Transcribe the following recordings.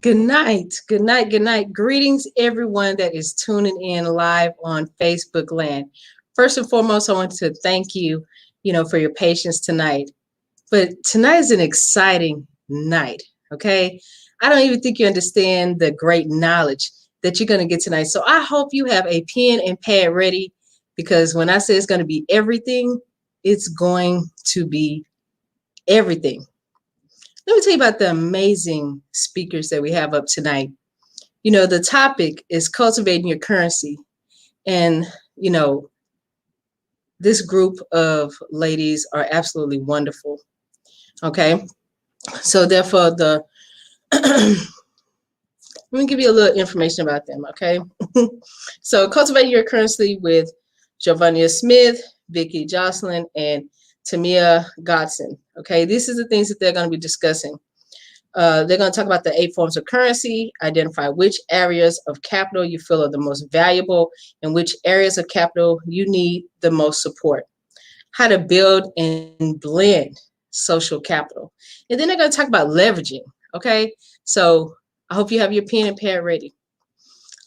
Good night. Good night. Good night. Greetings, everyone that is tuning in live on Facebook land. First and foremost, I want to thank you, for your patience tonight. But tonight is an exciting night, okay? I don't even think you understand the great knowledge that you're going to get tonight. So I hope you have a pen and pad ready, because when I say it's going to be everything, it's going to be everything. Let me tell you about the amazing speakers that we have up tonight. The topic is cultivating your currency. And, this group of ladies are absolutely wonderful. Okay. So therefore, let me give you a little information about them. Okay. So cultivating your currency with Javonia Smith, Vicky Jocelin, and Ti-Me Gadsden. Okay. These are the things that they're going to be discussing. They're going to talk about the 8 forms of currency, identify which areas of capital you feel are the most valuable and which areas of capital you need the most support, how to build and blend social capital. And then they're going to talk about leveraging. Okay. So I hope you have your pen and pad ready.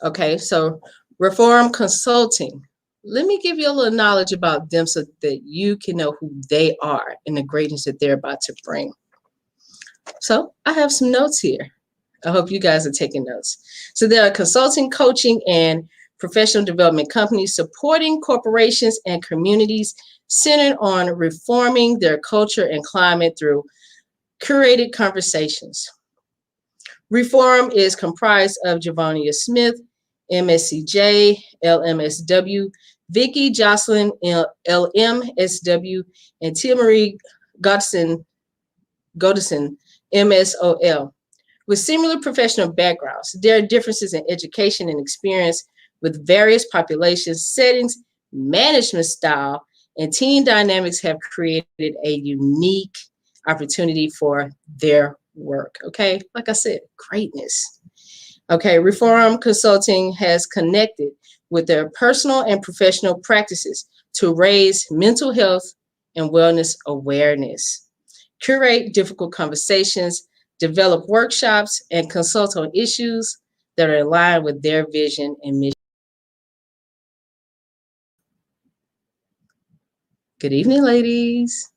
Okay. So ReForum Consulting. Let me give you a little knowledge about them so that you can know who they are and the greatness that they're about to bring. So I have some notes here. I hope you guys are taking notes. So there are consulting, coaching, and professional development companies supporting corporations and communities centered on reforming their culture and climate through curated conversations. ReForum is comprised of Javonia Smith, MSCJ, LMSW, Vicky Jocelin, LMSW, and Ti-Me Gadsden, MSOL. With similar professional backgrounds, there are differences in education and experience with various populations, settings, management style, and team dynamics have created a unique opportunity for their work. Okay, like I said, greatness. Okay, ReForum Consulting has connected with their personal and professional practices to raise mental health and wellness awareness, curate difficult conversations, develop workshops, and consult on issues that are in line with their vision and mission. Good evening, ladies.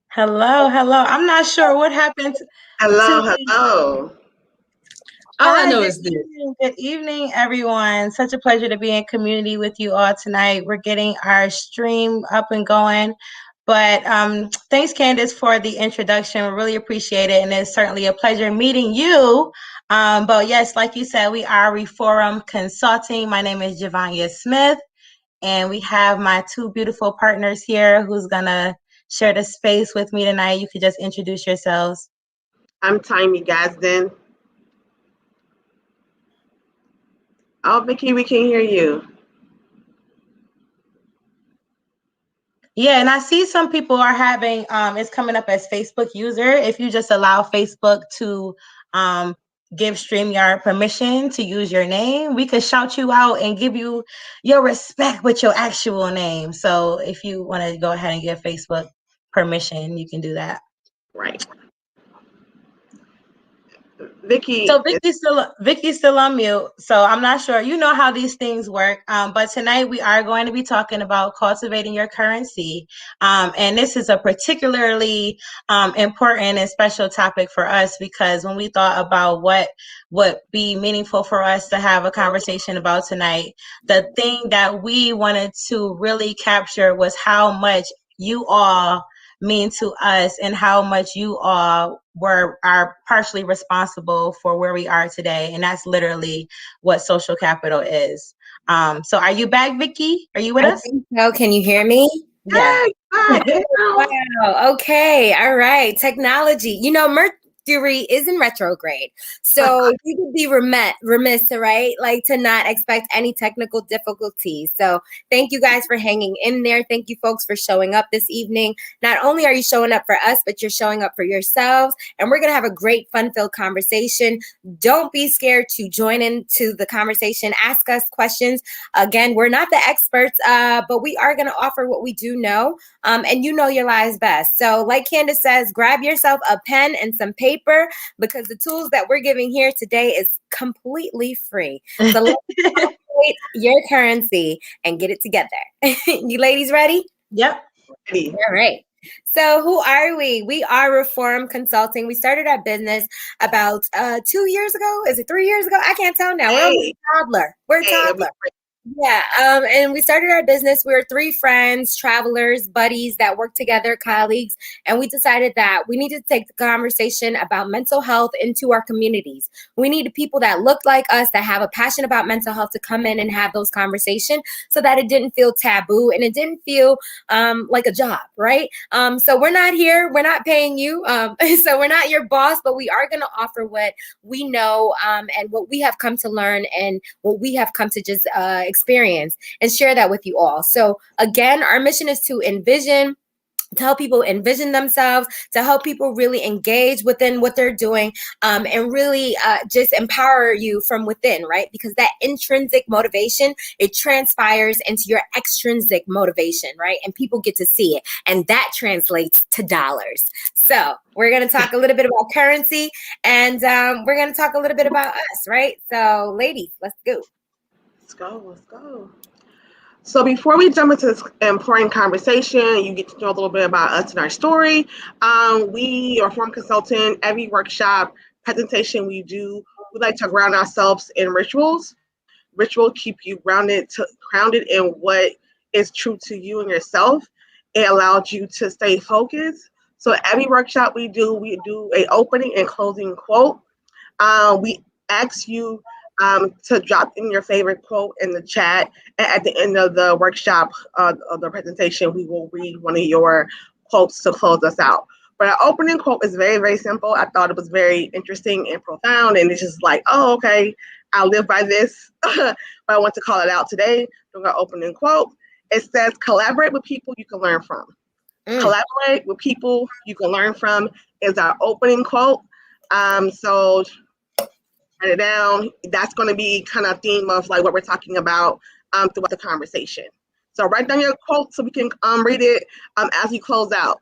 Hello. I'm not sure what happened. Hello. All I know is this. Good evening, everyone. Such a pleasure to be in community with you all tonight. We're getting our stream up and going. But thanks, Candace, for the introduction. We really appreciate it. And it's certainly a pleasure meeting you. But yes, like you said, we are ReForum Consulting. My name is Javonia Smith. And we have my 2 beautiful partners here who's going to share the space with me tonight. You could just introduce yourselves. I'm Ti-Me Gadsden. Oh, Vicky, we can hear you. Yeah, and I see some people are having, it's coming up as Facebook user. If you just allow Facebook to give StreamYard permission to use your name, we could shout you out and give you your respect with your actual name. So if you want to go ahead and give Facebook permission, you can do that. Right. Vicky. So Vicky's still on mute. So I'm not sure. You know how these things work. But tonight we are going to be talking about cultivating your currency. And this is a particularly important and special topic for us, because when we thought about what would be meaningful for us to have a conversation about tonight, the thing that we wanted to really capture was how much you all mean to us and how much you all are partially responsible for where we are today. And that's literally what social capital is. So are you back, Vicky? Are you with us? I think so. Can you hear me? Yeah. Wow. Okay. All right. Technology. Mercury is in retrograde. So we would be remiss, right? Like to not expect any technical difficulties. So thank you guys for hanging in there. Thank you folks for showing up this evening. Not only are you showing up for us, but you're showing up for yourselves. And we're going to have a great fun-filled conversation. Don't be scared to join into the conversation. Ask us questions. Again, we're not the experts, but we are going to offer what we do know. And you know your lives best. So like Candace says, grab yourself a pen and some paper because the tools that we're giving here today is completely free. So let's calculate your currency and get it together. You ladies ready? Yep. Ready. All right. So who are we? We are ReForum Consulting. We started our business about 2 years ago. Is it 3 years ago? I can't tell now. We're almost a toddler. We're a toddler. Yeah, and we started our business. We were 3 friends, travelers, buddies that worked together, colleagues, and we decided that we needed to take the conversation about mental health into our communities. We needed people that looked like us, that have a passion about mental health to come in and have those conversations so that it didn't feel taboo and it didn't feel like a job, right? So we're not here. We're not paying you. So we're not your boss, but we are going to offer what we know and what we have come to learn and what we have come to just experience and share that with you all. So again, our mission is to help people envision themselves, to help people really engage within what they're doing, and really just empower you from within, right? Because that intrinsic motivation, it transpires into your extrinsic motivation, right? And people get to see it, and that translates to dollars. So we're going to talk a little bit about currency, and we're going to talk a little bit about us, right? So ladies, let's go. Let's go. So before we jump into this important conversation, you get to know a little bit about us and our story. We are ReForum Consulting. Every workshop presentation we do, we like to ground ourselves in rituals. Ritual keep you grounded in what is true to you and yourself. It allows you to stay focused. So every workshop we do an opening and closing quote. We ask you to drop in your favorite quote in the chat. And at the end of the workshop, of the presentation, we will read one of your quotes to close us out. But our opening quote is very, very simple. I thought it was very interesting and profound. And it's just like, oh, okay, I'll live by this. But I want to call it out today. Doing our opening quote. It says, collaborate with people you can learn from. Collaborate with people you can learn from is our opening quote. So write it down. That's going to be kind of theme of like what we're talking about throughout the conversation. So write down your quote so we can read it as we close out.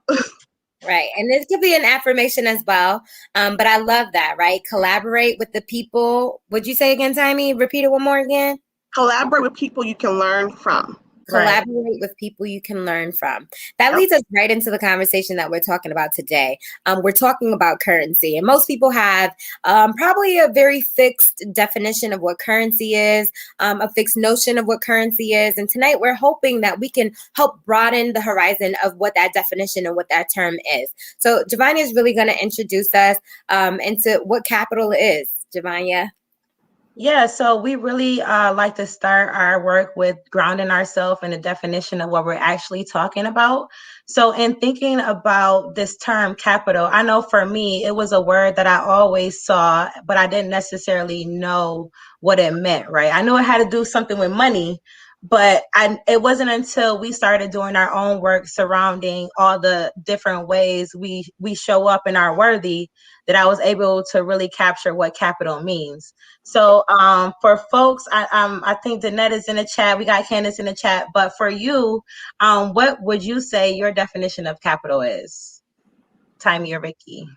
Right. And this could be an affirmation as well. But I love that, right? Collaborate with the people. Would you say again, Ti-Me? Repeat it one more again. Collaborate with people you can learn from. Collaborate with people you can learn from. That leads us right into the conversation that we're talking about today. We're talking about currency, and most people have probably a very fixed definition of what currency is, a fixed notion of what currency is. And tonight we're hoping that we can help broaden the horizon of what that definition and what that term is. So Javonia is really going to introduce us into what capital is. Javonia. Yeah, so we really like to start our work with grounding ourselves in the definition of what we're actually talking about. So in thinking about this term capital, I know for me, it was a word that I always saw, but I didn't necessarily know what it meant, right? I knew it had to do something with money, but it wasn't until we started doing our own work surrounding all the different ways we show up in our worthy that I was able to really capture what capital means. So for folks, I think Danette is in the chat. We got Candace in the chat. But for you, what would you say your definition of capital is? Ti-Me or Vicky?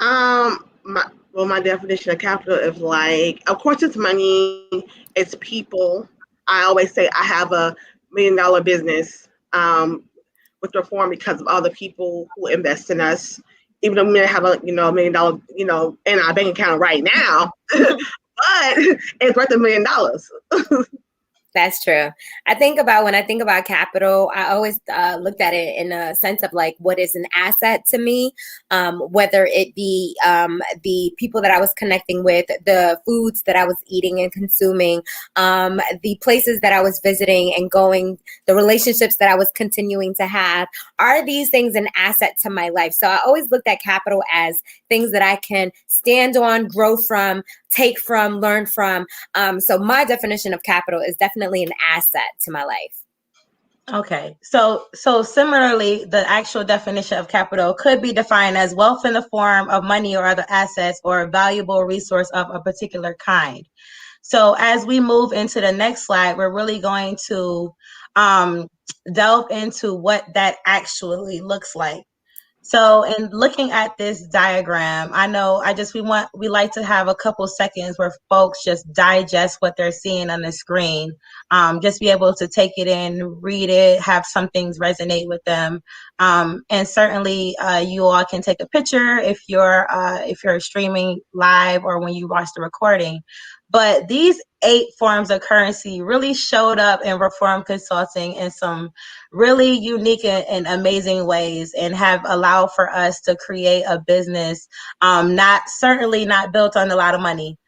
My definition of capital is like, of course, it's money, it's people. I always say I have $1 million business with ReForum because of all the people who invest in us. Even though we may have $1 million, in our bank account right now, but it's worth $1 million. That's true. When I think about capital, I always looked at it in a sense of like what is an asset to me, whether it be the people that I was connecting with, the foods that I was eating and consuming, the places that I was visiting and going, the relationships that I was continuing to have. Are these things an asset to my life? So I always looked at capital as things that I can stand on, grow from, take from, learn from. So my definition of capital is definitely an asset to my life. Okay, so similarly, the actual definition of capital could be defined as wealth in the form of money or other assets or a valuable resource of a particular kind. So as we move into the next slide, we're really going to delve into what that actually looks like. So in looking at this diagram, I know we like to have a couple seconds where folks just digest what they're seeing on the screen, just be able to take it in, read it, have some things resonate with them. And certainly you all can take a picture if you're streaming live or when you watch the recording. But these 8 forms of currency really showed up in ReForum Consulting in some really unique and amazing ways, and have allowed for us to create a business certainly not built on a lot of money.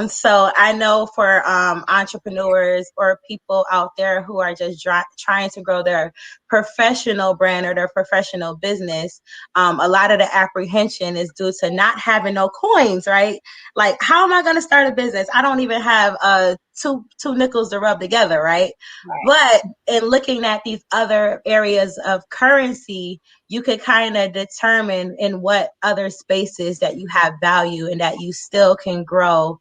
So I know for entrepreneurs or people out there who are just trying to grow their professional brand or their professional business, a lot of the apprehension is due to not having no coins, right? Like, how am I going to start a business? I don't even have two nickels to rub together, right? But in looking at these other areas of currency, you could kind of determine in what other spaces that you have value and that you still can grow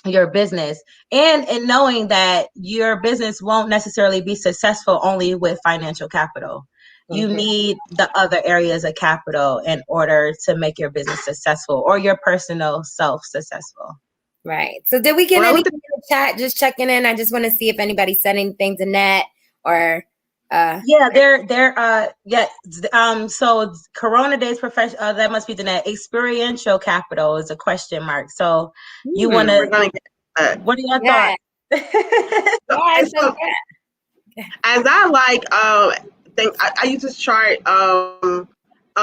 your business, and in knowing that your business won't necessarily be successful only with financial capital. You need the other areas of capital in order to make your business successful or your personal self successful. Right. So did we get anything in the chat? Just checking in. I just want to see if anybody said anything to Nat or so Corona Days profession that must be the net. Experiential capital is a question mark. So you want to what are your thoughts? As I think I use this chart I'll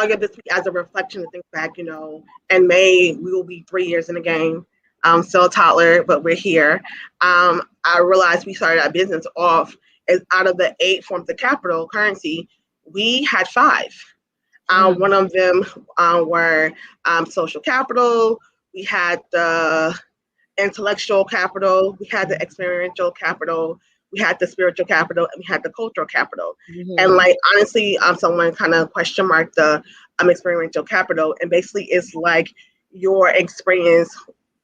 give this week as a reflection to think back, in May we will be 3 years in the game. I'm still a toddler, but we're here. I realized we started our business off as out of the 8 forms of capital currency, we had 5. One of them were social capital. We had the intellectual capital. We had the experiential capital. We had the spiritual capital, and we had the cultural capital. And honestly, someone kind of question marked the experiential capital, and basically it's like your experience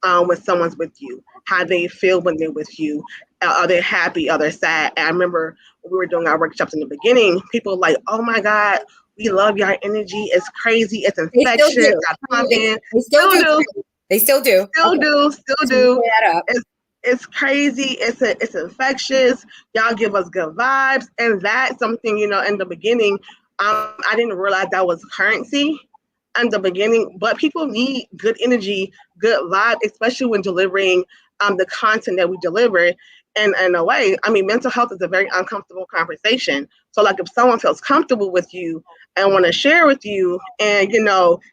when someone's with you, how they feel when they're with you. Are they happy? Are they sad? And I remember when we were doing our workshops in the beginning, people were like, oh my God, we love your energy. It's crazy. It's infectious. They still do. They still do. Still do. It's crazy. It's infectious. Y'all give us good vibes. And that's something, in the beginning, I didn't realize that was currency in the beginning, but people need good energy, good vibe, especially when delivering the content that we deliver. And in a way, mental health is a very uncomfortable conversation. So like if someone feels comfortable with you and want to share with you and,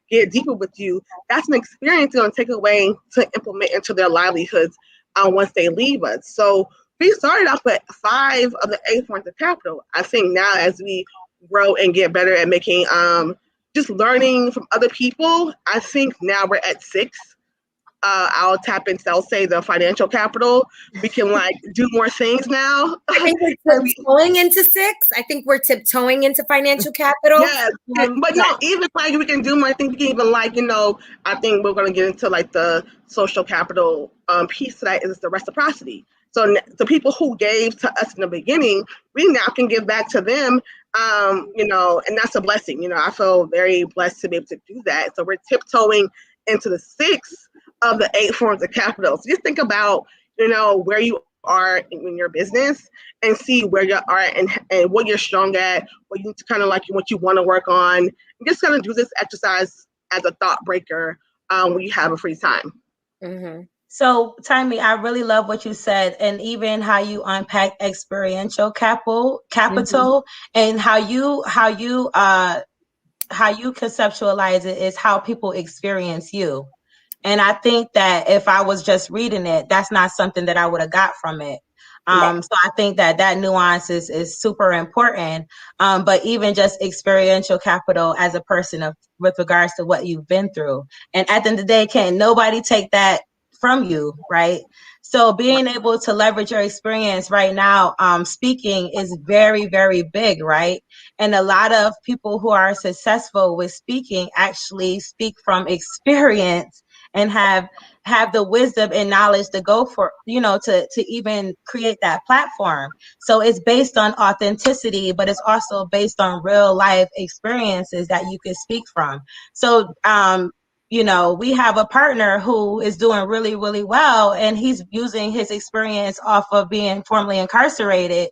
get deeper with you, that's an experience they're going to take away to implement into their livelihoods once they leave us. So we started off with 5 of the 8 forms of capital. I think now as we grow and get better at making, just learning from other people, I think now we're at 6. I'll tap into, I'll say the financial capital. We can do more things now. I think we're tiptoeing into 6. I think we're tiptoeing into financial capital. Yes, but no, even we can do more. I think we can even I think we're going to get into the social capital piece to that is the reciprocity. So the people who gave to us in the beginning, we now can give back to them, and that's a blessing. I feel very blessed to be able to do that. So we're tiptoeing into the 6 of the 8 forms of capital. So just think about, where you are in your business and see where you are and what you're strong at, what you kind of what you want to work on. And just kind of do this exercise as a thought breaker when you have a free time. So, Ti-Me, I really love what you said, and even how you unpack experiential capital, and how you conceptualize it is how people experience you. And I think that if I was just reading it, that's not something that I would have got from it. So I think that nuance is super important. But even just experiential capital as a person with regards to what you've been through. And at the end of the day, can't nobody take that from you, right? So being able to leverage your experience right now, speaking is very, very big, right? And a lot of people who are successful with speaking actually speak from experience and have the wisdom and knowledge to go for, to even create that platform. So it's based on authenticity, but it's also based on real life experiences that you can speak from. So, we have a partner who is doing really, really well, and he's using his experience off of being formerly incarcerated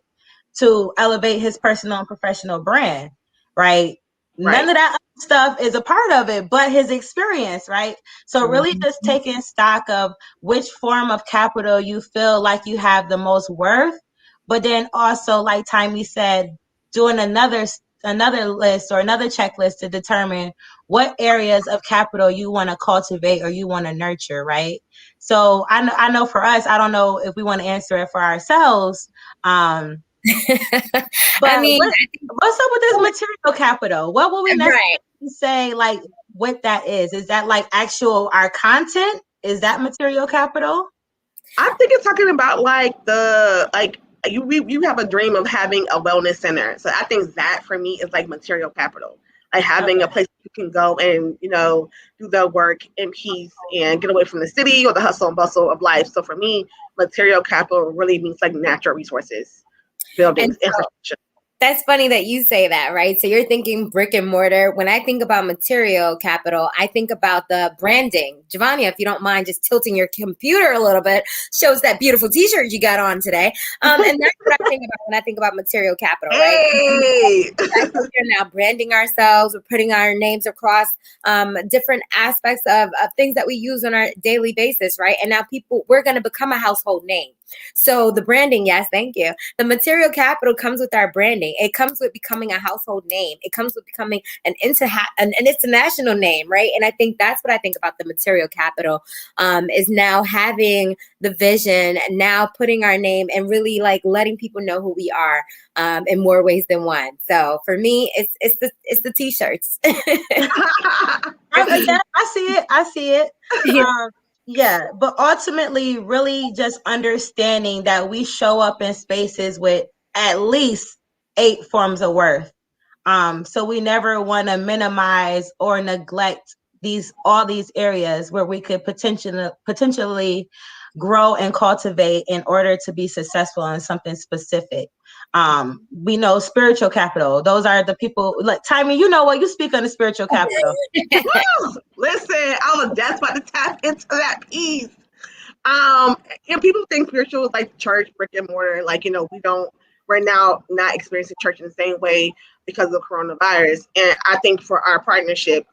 to elevate his personal and professional brand, right? None of that stuff is a part of it, but his experience, right? So really just taking stock of which form of capital you feel like you have the most worth, but then also, like Ti-Me said, doing another list or another checklist to determine what areas of capital you want to cultivate or you want to nurture, right? So I know for us, I don't know if we want to answer it for ourselves. But I mean, what's up with this material capital? What will we necessarily say, like, what that is? Is that like actual our content? Is that material capital? I think it's talking about like you have a dream of having a wellness center. So I think that for me is like material capital. Like having a place you can go and, do the work in peace and get away from the city or the hustle and bustle of life. So for me, material capital really means like natural resources, buildings, infrastructure. That's funny that you say that, right? So you're thinking brick and mortar. When I think about material capital, I think about the branding. Javonia, if you don't mind just tilting your computer a little bit, shows that beautiful t-shirt you got on today. And that's what I think about when I think about material capital, right? We're now branding ourselves. We're putting our names across different aspects of things that we use on our daily basis, right? And now we're going to become a household name. So the branding, yes, thank you. The material capital comes with our branding. It comes with becoming a household name. It comes with becoming an international name, right? And I think that's what I think about the material capital is now having the vision and now putting our name and really like letting people know who we are in more ways than one. So for me, it's the t-shirts. I see it. Yeah, but ultimately, really just understanding that we show up in spaces with at least 8 forms of worth. So we never want to minimize or neglect all these areas where we could potentially grow and cultivate in order to be successful in something specific. We know spiritual capital. Those are the people like Ti-Me, you know what? You speak on the spiritual capital. Listen, I was just about to tap into that piece. And people think spiritual is like church, brick and mortar. Like, we're now not experiencing church in the same way because of coronavirus. And I think for our partnership,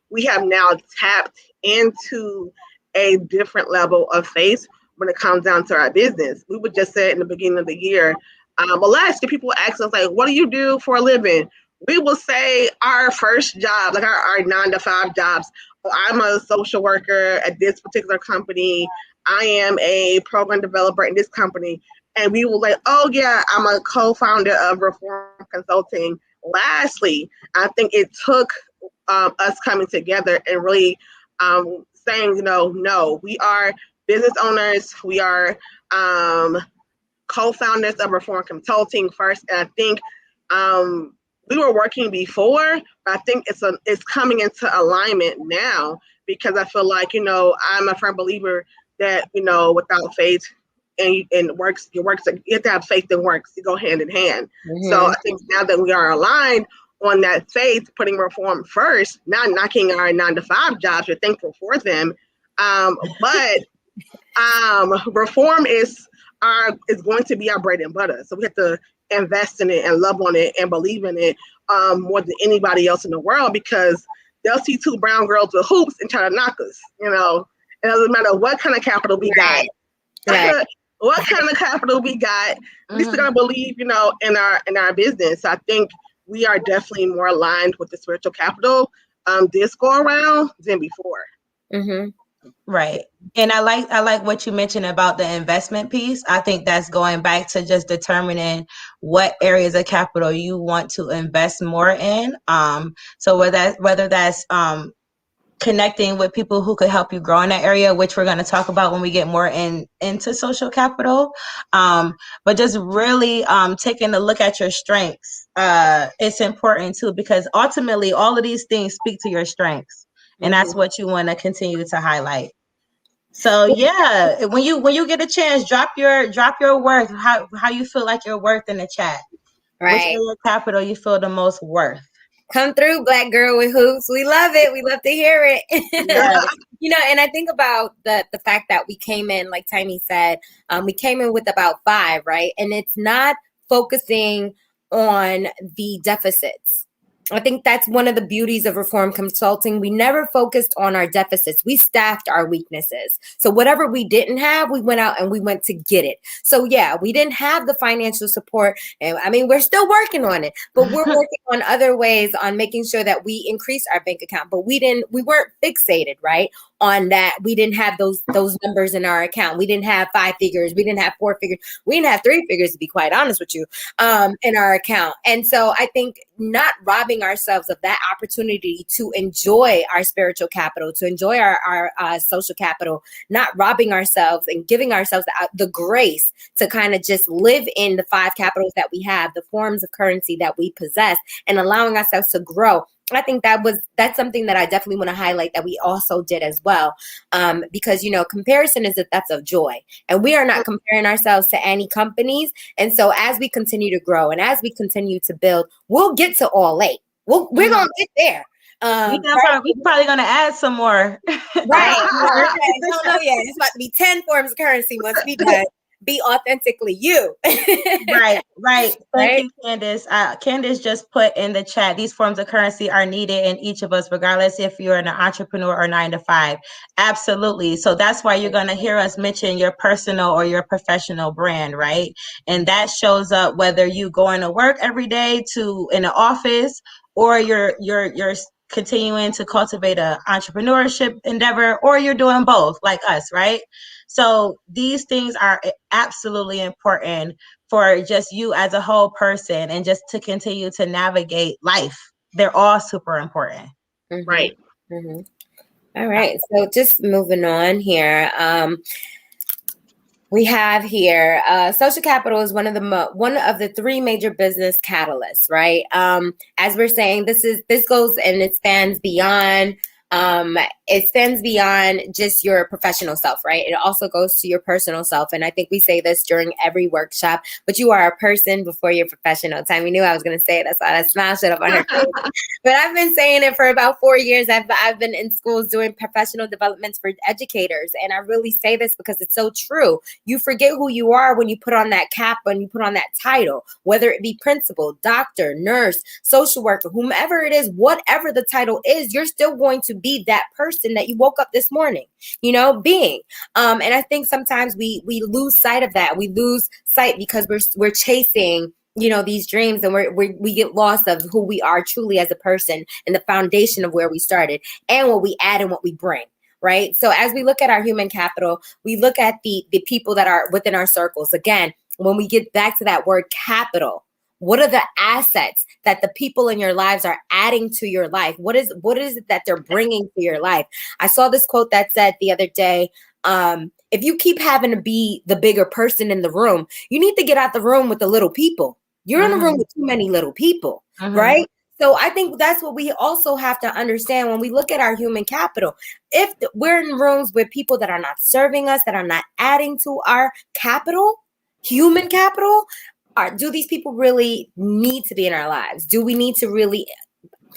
we have now tapped into a different level of faith when it comes down to our business. We would just say in the beginning of the year, but last year people ask us, like, what do you do for a living? We will say our first job, like our 9-to-5 jobs. Oh, I'm a social worker at this particular company. I am a program developer in this company. And we will like, oh yeah, I'm a co-founder of ReForum Consulting. Lastly, I think it took us coming together and really saying, no, we are business owners. We are co-founders of ReForum Consulting first. And I think we were working before, but I think it's coming into alignment now because I feel like, I'm a firm believer that, without faith and works, you have to have faith and works to go hand in hand. Mm-hmm. So I think now that we are aligned on that faith, putting ReForum first, not knocking our 9-to-5 jobs, we're thankful for them. But ReForum is going to be our bread and butter. So we have to invest in it and love on it and believe in it more than anybody else in the world, because they'll see 2 brown girls with hoops and try to knock us, It doesn't matter what kind of capital we got. Right. What kind of capital we got, we still gotta believe, in our business. I think we are definitely more aligned with the spiritual capital this go around than before. Mm-hmm. Right. And I like what you mentioned about the investment piece. I think that's going back to just determining what areas of capital you want to invest more in. So whether that's connecting with people who could help you grow in that area, which we're going to talk about when we get more into social capital. But just really taking a look at your strengths. It's important too, because ultimately all of these things speak to your strengths. And that's what you want to continue to highlight. So yeah, when you get a chance, drop your worth, how you feel like your worth in the chat. Right. Which area of capital you feel the most worth. Come through, Black girl with hoops. We love it. We love to hear it. Yes. And I think about the fact that we came in, like Ti-Me said, we came in with about 5, right? And it's not focusing on the deficits. I think that's one of the beauties of ReForum Consulting. We never focused on our deficits. We staffed our weaknesses. So whatever we didn't have, we went out and we went to get it. So yeah, we didn't have the financial support. And I mean, we're still working on it, but we're working on other ways on making sure that we increase our bank account. But we weren't fixated, right, on that. We didn't have those numbers in our account. We didn't have 5 figures. We didn't have 4 figures. We didn't have 3 figures, to be quite honest with you, in our account. And so I think not robbing ourselves of that opportunity to enjoy our spiritual capital, to enjoy our social capital, not robbing ourselves and giving ourselves the grace to kind of just live in the 5 capitals that we have, the forms of currency that we possess, and allowing ourselves to grow. I think that's something that I definitely want to highlight that we also did as well. Because, comparison is a theft of joy, and we are not comparing ourselves to any companies. And so as we continue to grow and as we continue to build, we'll get to all 8. We're going to get there. We're probably going to add some more. Right. Don't know yet. It's about to be 10 forms of currency once we done. Be authentically you. Right. Thank you, Candace. Candace just put in the chat, these forms of currency are needed in each of us, regardless if you're an entrepreneur or 9 to 5. Absolutely. So that's why you're going to hear us mention your personal or your professional brand, right? And that shows up whether you going to work every day to in the office, or you're continuing to cultivate an entrepreneurship endeavor, or you're doing both like us, right? So these things are absolutely important for just you as a whole person and just to continue to navigate life. They're all super important. Mm-hmm. Right. Mm-hmm. All right. So just moving on here. We have here social capital is one of the 3 major business catalysts, right? As we're saying, this goes and it stands beyond just your professional self, right? It also goes to your personal self. And I think we say this during every workshop, but you are a person before you're professional. Ti-Me knew I was going to say it. That's why that smile shut up on her face. But I've been saying it for about 4 years. I've been in schools doing professional developments for educators. And I really say this because it's so true. You forget who you are when you put on that cap, when you put on that title, whether it be principal, doctor, nurse, social worker, whomever it is, whatever the title is, you're still going to be that person that you woke up this morning, being. And I think sometimes we lose sight of that. We lose sight because we're chasing, these dreams, and we get lost of who we are truly as a person and the foundation of where we started and what we add and what we bring. Right. So as we look at our human capital, we look at the people that are within our circles. Again, when we get back to that word capital, what are the assets that the people in your lives are adding to your life? What is it that they're bringing to your life? I saw this quote that said the other day, if you keep having to be the bigger person in the room, you need to get out the room with the little people. You're in the room with too many little people, right? So I think that's what we also have to understand when we look at our human capital. If we're in rooms with people that are not serving us, that are not adding to our capital, human capital, do these people really need to be in our lives? Do we need to really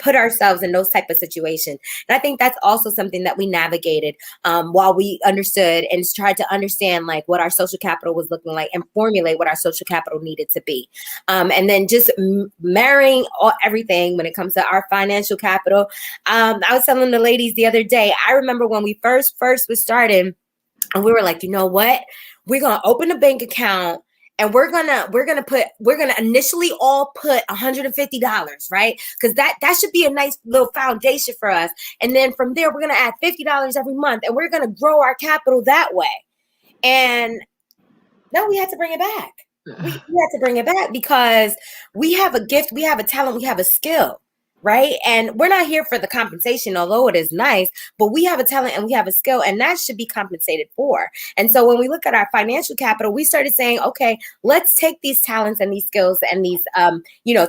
put ourselves in those type of situations. And I think that's also something that we navigated while we understood and tried to understand like what our social capital was looking like and formulate what our social capital needed to be. And then just marrying everything when it comes to our financial capital. I was telling the ladies the other day, I remember when we first was starting, and we were like, you know what? We're gonna open a bank account and we're gonna initially all put $150, right? Because that should be a nice little foundation for us. And then from there, we're gonna add $50 every month, and we're gonna grow our capital that way. And no, we had to bring it back. We had to bring it back because we have a gift, we have a talent, we have a skill. Right. And we're not here for the compensation, although it is nice, but we have a talent and we have a skill, and that should be compensated for. And so when we look at our financial capital, we started saying, okay, let's take these talents and these skills and these,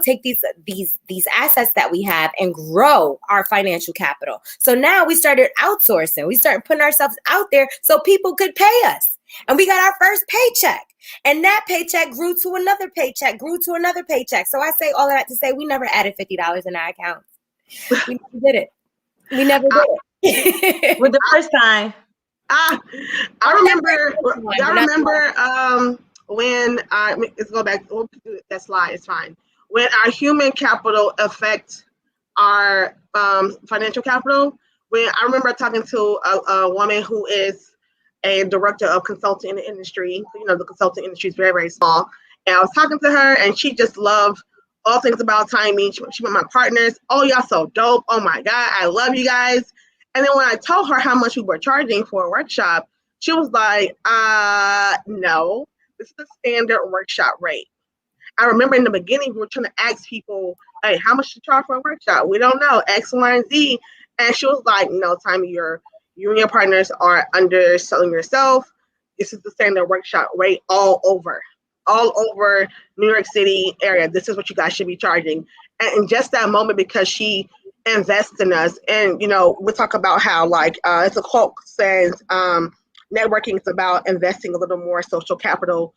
take these assets that we have and grow our financial capital. So now we started outsourcing. We started putting ourselves out there so people could pay us. And we got our first paycheck. And that paycheck grew to another paycheck, grew to another paycheck. So I say all of that to say we never added $50 in our accounts. We never did it. We never did it. With the first time. I remember. I remember when let's go back. We'll do that slide. It's fine. When our human capital affects our financial capital. When I remember talking to a woman who is a director of consulting in the industry. You know, the consulting industry is very, very small. And I was talking to her, and she just loved all things about Ti-Me. She met my partners. Oh, y'all so dope. Oh my God, I love you guys. And then when I told her how much we were charging for a workshop, she was like, no, this is the standard workshop rate. I remember in the beginning, we were trying to ask people, hey, how much to charge for a workshop? We don't know, X, Y, and Z. And she was like, no, Ti-Me, you and your partners are underselling yourself. This is the standard workshop rate all over New York City area. This is what you guys should be charging. And in just that moment, because she invests in us, and we talk about how it's a quote says networking is about investing a little more social capital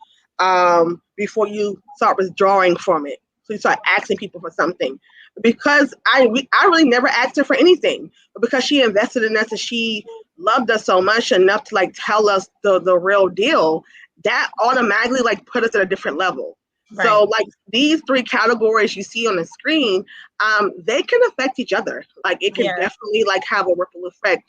before you start withdrawing from it. So you start asking people for something. Because I really never asked her for anything, but because she invested in us and she loved us so much enough to tell us the real deal, that automatically put us at a different level. Right. So these three categories you see on the screen, they can affect each other. It can definitely have a ripple effect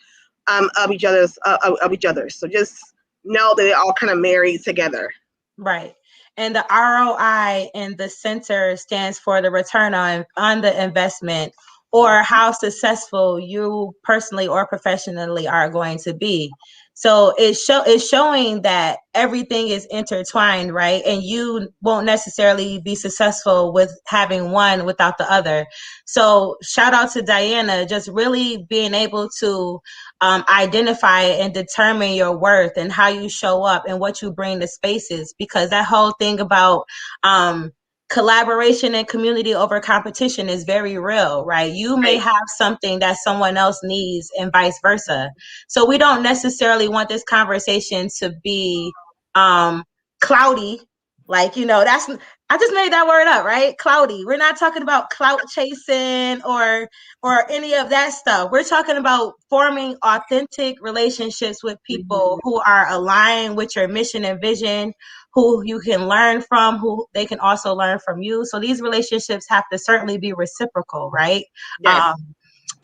of each other's. So just know that they all kind of marry together. Right. And the ROI in the center stands for the return on the investment, or how successful you personally or professionally are going to be. So it's showing that everything is intertwined, right? And you won't necessarily be successful with having one without the other. So shout out to Diana, just really being able to identify and determine your worth and how you show up and what you bring to spaces, because that whole thing about collaboration and community over competition is very real, right? You may have something that someone else needs and vice versa. So we don't necessarily want this conversation to be cloudy. I just made that word up, right? Cloudy. We're not talking about clout chasing or any of that stuff. We're talking about forming authentic relationships with people who are aligned with your mission and vision, who you can learn from, who they can also learn from you. So these relationships have to certainly be reciprocal, right? Yes.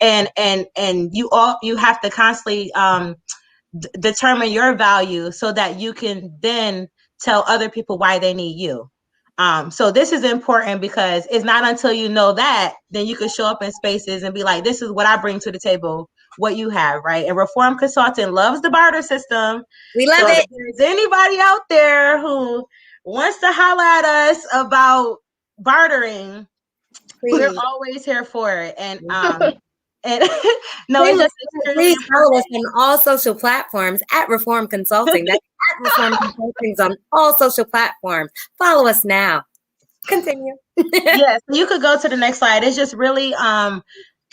And you have to constantly determine your value so that you can then tell other people why they need you. So this is important, because it's not until you know that, then you can show up in spaces and be like, this is what I bring to the table, what you have, right? And ReForum Consulting loves the barter system. We love it. If there's anybody out there who wants to holler at us about bartering, we're always here for it. And no, please follow us on all social platforms at ReForum Consulting. That's at ReForum Consulting on all social platforms. Follow us now. Continue. Yes, you could go to the next slide. It's just really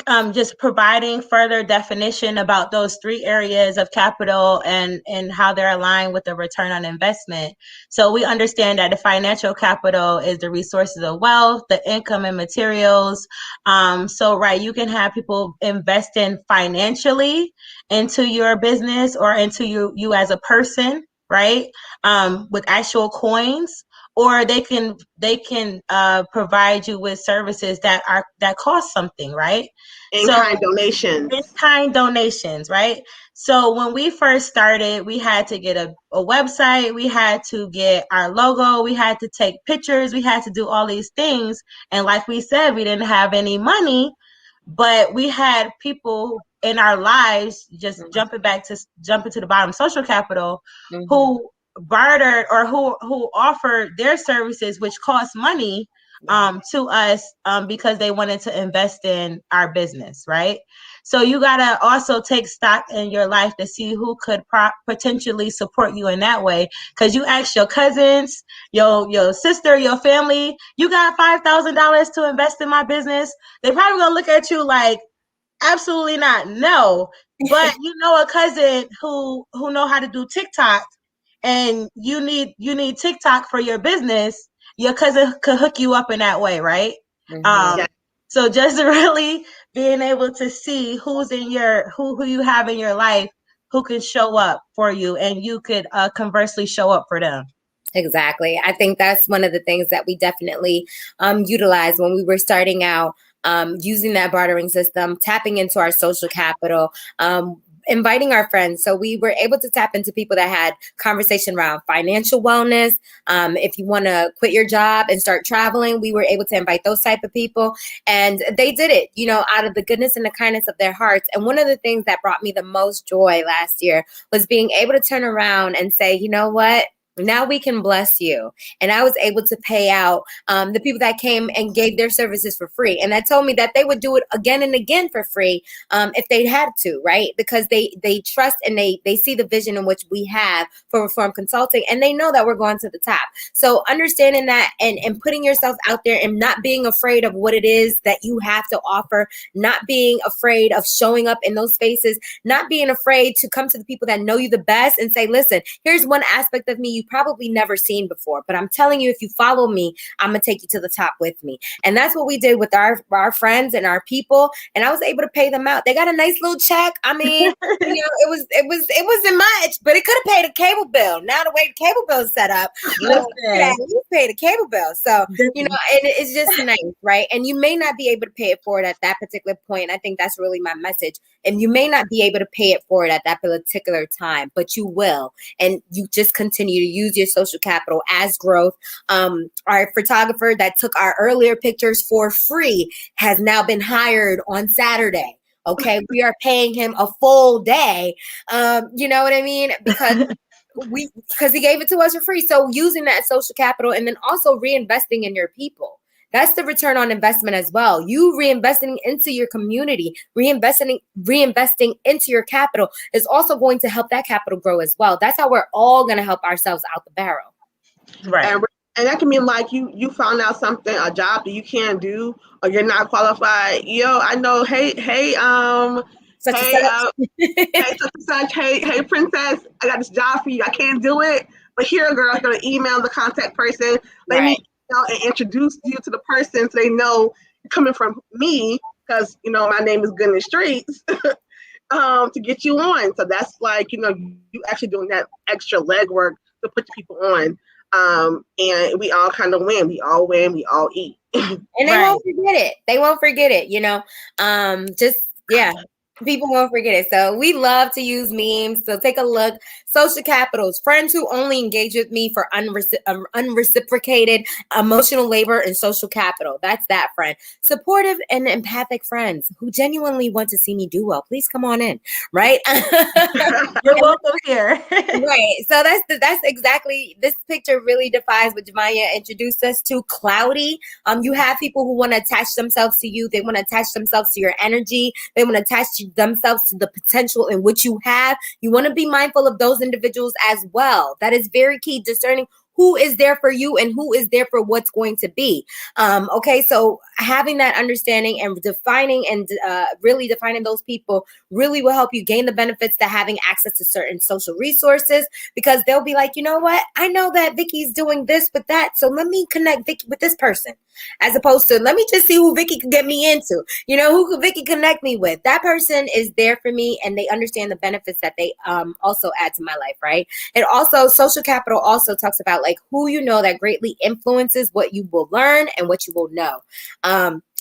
just providing further definition about those 3 areas of capital and how they're aligned with the return on investment. So we understand that the financial capital is the resources of wealth, the income and materials. Right, you can have people invest in financially into your business or into you as a person, right? With actual coins. Or they can provide you with services that cost something, right? In-kind donations. In-kind donations, right? So when we first started, we had to get a website, we had to get our logo, we had to take pictures, we had to do all these things. And like we said, we didn't have any money, but we had people in our lives, just jumping to the bottom, social capital, who bartered or who offered their services, which cost money to us because they wanted to invest in our business, right? So you gotta also take stock in your life to see who could potentially support you in that way. Because you ask your cousins, your sister, your family, you got $5,000 to invest in my business. They probably gonna look at you like, absolutely not, no. But you know a cousin who know how to do TikTok, and you need TikTok for your business, your cousin could hook you up in that way, right? So just really being able to see who's in who you have in your life who can show up for you, and you could conversely show up for them. Exactly. I think that's one of the things that we definitely utilized when we were starting out, using that bartering system, tapping into our social capital, inviting our friends. So we were able to tap into people that had conversation around financial wellness. If you want to quit your job and start traveling, we were able to invite those type of people. And they did it, out of the goodness and the kindness of their hearts. And one of the things that brought me the most joy last year was being able to turn around and say, you know what? Now we can bless you. And I was able to pay out the people that came and gave their services for free. And that told me that they would do it again and again for free if they had to, right? Because they trust and they see the vision in which we have for ReForum Consulting, and they know that we're going to the top. So understanding that and putting yourself out there and not being afraid of what it is that you have to offer, not being afraid of showing up in those spaces, not being afraid to come to the people that know you the best and say, listen, here's one aspect of me you probably never seen before, but I'm telling you, if you follow me, I'm gonna take you to the top with me. And that's what we did with our friends and our people. And I was able to pay them out. They got a nice little check. I mean, it wasn't much, but it could have paid a cable bill. Now the way the cable bill is set up, you paid a cable bill. So, and it's just nice, right? And you may not be able to pay it forward at that particular point. I think that's really my message. And you may not be able to pay it forward at that particular time, but you will. And you just continue to use your social capital as growth. Our photographer that took our earlier pictures for free has now been hired on Saturday. Okay, we are paying him a full day. You know what I mean? Because he gave it to us for free. So using that social capital and then also reinvesting in your people. That's the return on investment as well. You reinvesting into your community, reinvesting into your capital is also going to help that capital grow as well. That's how we're all going to help ourselves out the barrel. Right. And that can mean like you found out something, a job that you can't do, or you're not qualified. I know, hey, such, hey, princess, I got this job for you. I can't do it, but here, girl, I'm gonna email the contact person. Let me and introduce you to the person so they know you're coming from me, because my name is good in the streets. To get you on. So that's like, you actually doing that extra legwork to put the people on. And we all kind of win. We all win. We all eat. And they won't forget it. They won't forget it. People won't forget it. So we love to use memes. So take a look. Social capitals, friends who only engage with me for unreciprocated emotional labor and social capital. That's that friend. Supportive and empathic friends who genuinely want to see me do well. Please come on in, right? You're welcome here. Right. So that's exactly, this picture really defines what Javonia introduced us to. Cloudy. You have people who want to attach themselves to you. They want to attach themselves to your energy. They want to attach themselves to the potential in which you have. You want to be mindful of those individuals as well. That is very key, discerning who is there for you and who is there for what's going to be. Okay, so having that understanding and defining and really defining those people really will help you gain the benefits to having access to certain social resources, because they'll be like, you know what, I know that Vicky's doing this with that, so let me connect Vicky with this person, as opposed to let me just see who Vicky can get me into, who could Vicky connect me with. That person is there for me, and they understand the benefits that they also add to my life, right? And also, social capital also talks about like who you know that greatly influences what you will learn and what you will know.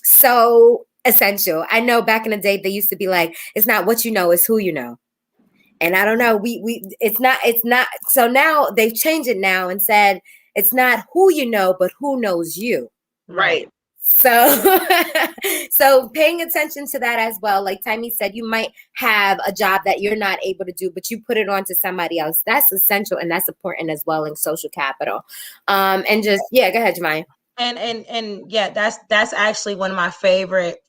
So essential. I know back in the day they used to be like, it's not what you know, it's who you know. And I don't know, it's not. So now they've changed it now and said it's not who you know, but who knows you. Right. So, so paying attention to that as well. Like Ti-Me said, you might have a job that you're not able to do, but you put it on to somebody else. That's essential, and that's important as well in social capital. And just, yeah, go ahead, Javonia. And yeah, that's actually one of my favorite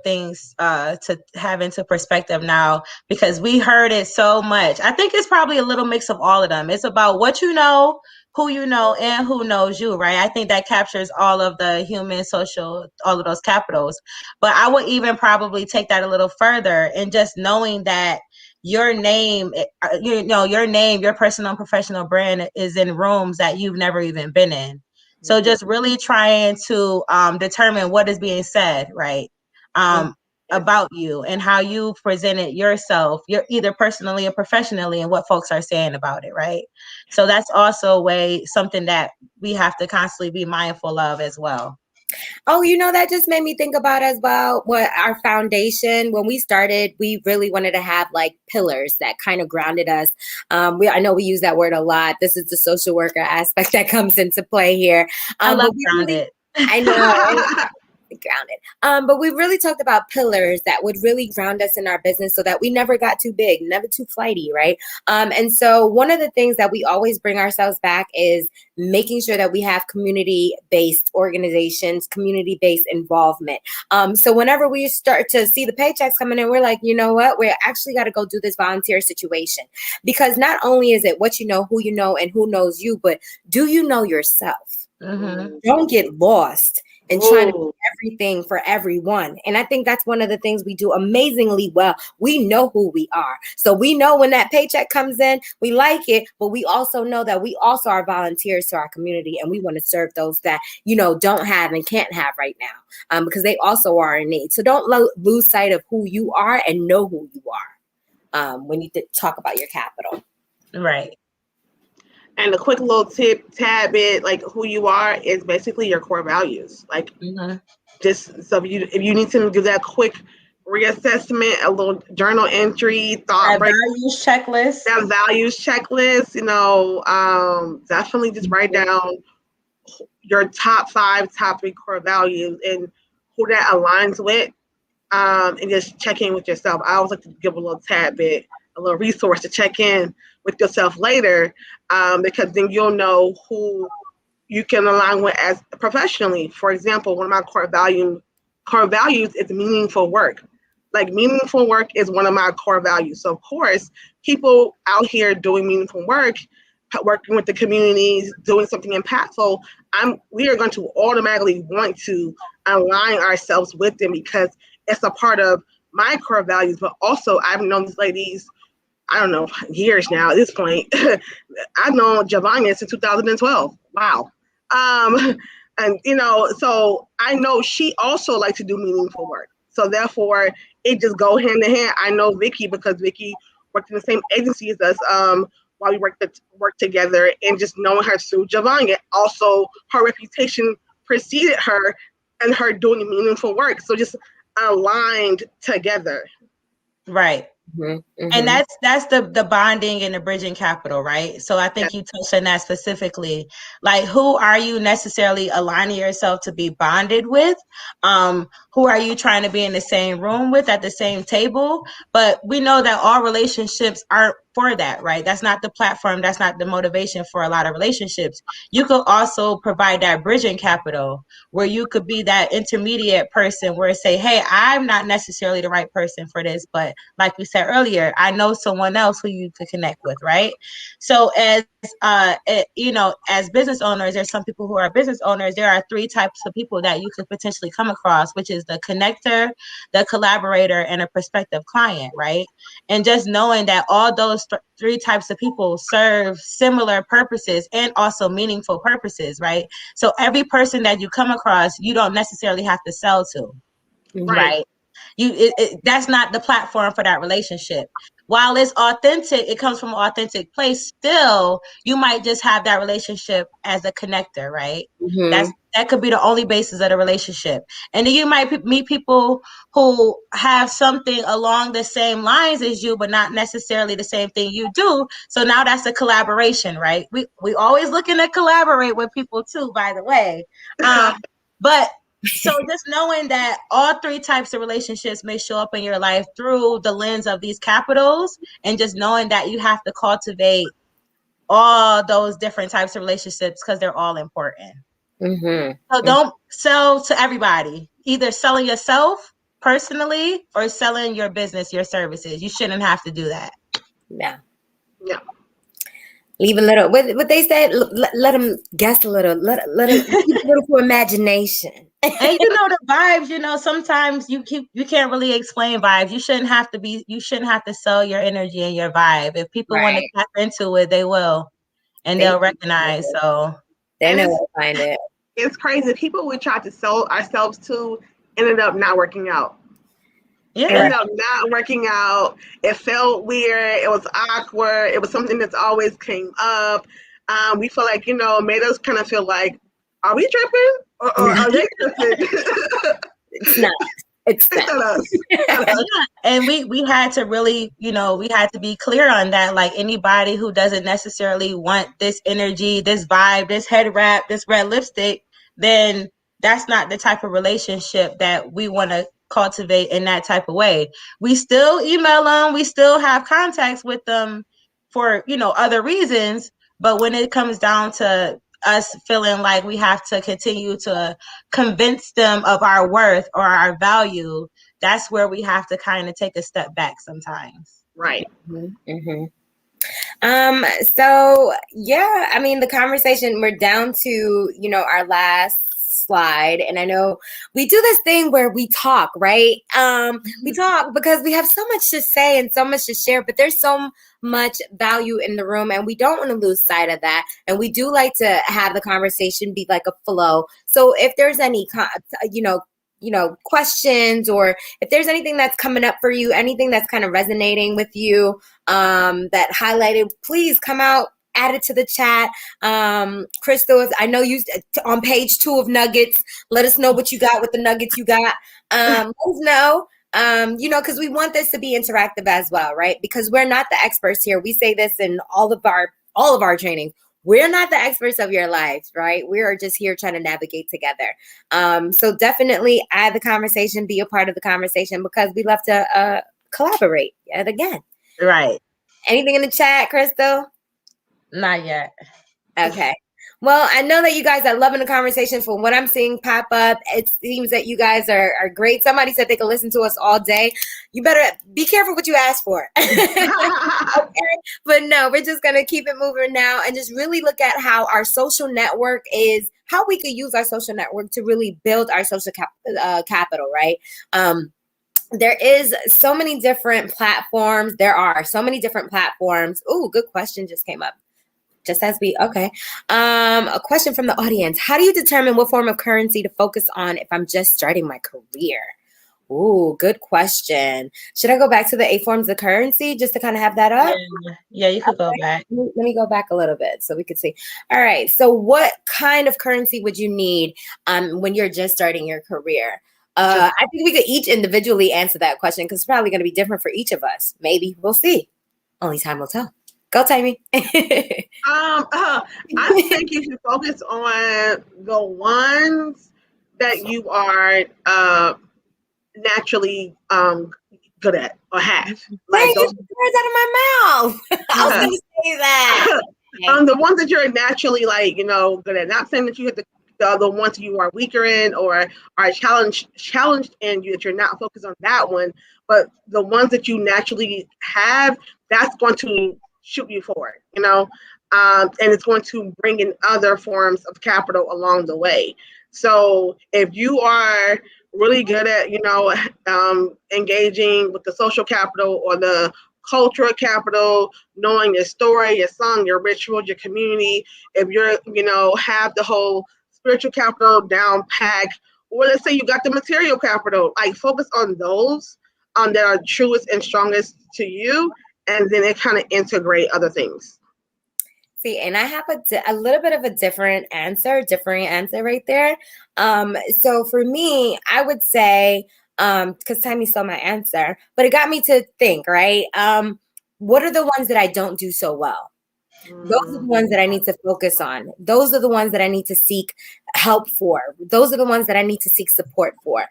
things to have into perspective now, because we heard it so much. I think it's probably a little mix of all of them. It's about what you know, who you know, and who knows you, right? I think that captures all of the human, social, all of those capitals. But I would even probably take that a little further, and just knowing that your name, your personal and professional brand is in rooms that you've never even been in. So just really trying to determine what is being said, right, about you and how you presented yourself, you're either personally or professionally, and what folks are saying about it, right? So that's also something that we have to constantly be mindful of as well. Oh, that just made me think about as well what our foundation, when we started, we really wanted to have like pillars that kind of grounded us. I know we use that word a lot. This is the social worker aspect that comes into play here. I love grounded. I know. Grounded. But we really talked about pillars that would really ground us in our business so that we never got too big, never too flighty, right? And so one of the things that we always bring ourselves back is making sure that we have community-based organizations, community-based involvement. So whenever we start to see the paychecks coming in, we're like, you know what? We actually got to go do this volunteer situation, because not only is it what you know, who you know, and who knows you, but do you know yourself? Mm-hmm. Don't get lost and trying to do everything for everyone. And I think that's one of the things we do amazingly well. We know who we are. So we know when that paycheck comes in, we like it, but we also know that we also are volunteers to our community, and we want to serve those that, don't have and can't have right now, because they also are in need. So don't lose sight of who you are and know who you are when you talk about your capital. Right. And a quick little tad bit, like who you are is basically your core values. Like, just so if you need to do that quick reassessment, a little journal entry, values checklist. That values checklist, definitely just write down your top 3 core values and who that aligns with, and just check in with yourself. I always like to give a little tad bit, a little resource to check in with yourself later, because then you'll know who you can align with as professionally. For example, one of my core values is meaningful work. Like, meaningful work is one of my core values. So of course, people out here doing meaningful work, working with the communities, doing something impactful, we are going to automatically want to align ourselves with them, because it's a part of my core values. But also, I've known these ladies, I don't know, years now at this point. I've known Javonia since 2012. Wow. And, so I know she also likes to do meaningful work. So therefore, it just go hand in hand. I know Vicky, because Vicky worked in the same agency as us while we worked together, and just knowing her through Javonia, also her reputation preceded her and her doing meaningful work. So just aligned together. Right. Mm-hmm. And that's the bonding and the bridging capital, right? So I think you touched on that specifically. Like, who are you necessarily aligning yourself to be bonded with? Who are you trying to be in the same room with, at the same table? But we know that all relationships aren't for that, right? That's not the platform. That's not the motivation for a lot of relationships. You could also provide that bridging capital where you could be that intermediate person where say, hey, I'm not necessarily the right person for this, but like we said earlier, I know someone else who you could connect with, right? So as as business owners, there's some people who are business owners. There are 3 types of people that you could potentially come across, which is the connector, the collaborator, and a prospective client, right? And just knowing that all those 3 types of people serve similar purposes and also meaningful purposes, right? So every person that you come across, you don't necessarily have to sell to, right? That's not the platform for that relationship. While it's authentic, it comes from an authentic place. Still, you might just have that relationship as a connector, right? Mm-hmm. That could be the only basis of the relationship. And then you might meet people who have something along the same lines as you, but not necessarily the same thing you do. So now that's a collaboration, right? We always looking to collaborate with people too, by the way. But so just knowing that all 3 types of relationships may show up in your life through the lens of these capitals, and just knowing that you have to cultivate all those different types of relationships because they're all important. Mm-hmm. So don't sell to everybody, either selling yourself personally or selling your business, your services. You shouldn't have to do that. Yeah. Yeah. Leave a little, what they said, let them guess a little, let them keep a little for imagination. And the vibes, sometimes you can't really explain vibes. You shouldn't have to sell your energy and your vibe. If people want to tap into it, they will, and they'll recognize. So they know where to find it. It's crazy. People we tried to sell ourselves to ended up not working out. Yeah. Ended up not working out. It felt weird. It was awkward. It was something that's always came up. We feel like, made us kind of feel like, are we tripping? Or are they tripping? It's not. It's not us. Yeah. And we had to really, we had to be clear on that. Like anybody who doesn't necessarily want this energy, this vibe, this head wrap, this red lipstick, then that's not the type of relationship that we want to cultivate in that type of way. We still email them. We still have contacts with them for, other reasons. But when it comes down to us feeling like we have to continue to convince them of our worth or our value, that's where we have to kind of take a step back sometimes. Right. Mm-hmm. So yeah, I mean, the conversation, we're down to, our last slide, and I know we do this thing where we talk, right? We talk because we have so much to say and so much to share, but there's so much value in the room, and we don't want to lose sight of that. And we do like to have the conversation be like a flow. So if there's any, questions, or if there's anything that's coming up for you, anything that's kind of resonating with you, that highlighted, please come out, add it to the chat. Crystal, I know you on page 2 of Nuggets. Let us know what you got with the nuggets you got. Let us know. Because we want this to be interactive as well, right? Because we're not the experts here. We say this in all of our trainings. We're not the experts of your lives, right? We are just here trying to navigate together. So definitely add the conversation, be a part of the conversation, because we love to collaborate yet again. Right. Anything in the chat, Crystal? Not yet. Okay. Well, I know that you guys are loving the conversation. From what I'm seeing pop up, it seems that you guys are great. Somebody said they could listen to us all day. You better be careful what you ask for. Okay? But no, we're just going to keep it moving now and just really look at how our social network is, how we could use our social network to really build our social capital, right? There is so many different platforms. There are so many different platforms. Ooh, good question just came up. Just as a question from the audience. How do you determine what form of currency to focus on if I'm just starting my career? Ooh, good question. Should I go back to the 8 forms of currency just to kind of have that up? Yeah, you could go back. Let me go back a little bit so we could see. All right. So what kind of currency would you need when you're just starting your career? I think we could each individually answer that question because it's probably going to be different for each of us. Maybe. We'll see. Only time will tell. Go, Ti-Me. I think you should focus on the ones that you are naturally good at or have. Dang, Like you those. took the words out of my mouth. I was going to say that. The ones that you're naturally like, good at. Not saying that you hit the ones that you are weaker in or are challenged in, that you're not focused on that one, but the ones that you naturally have, that's going to shoot you forward, and it's going to bring in other forms of capital along the way. So if you are really good at, engaging with the social capital or the cultural capital, knowing your story, your song, your ritual, your community, if you're, have the whole spiritual capital down packed, or let's say you got the material capital, like focus on those that are truest and strongest to you, and then it kind of integrate other things. See, and I have a little bit of a differing answer right there. So for me, I would say, because Ti-Me stole my answer, but it got me to think, right? What are the ones that I don't do so well? Those are the ones that I need to focus on. Those are the ones that I need to seek help for. Those are the ones that I need to seek support for.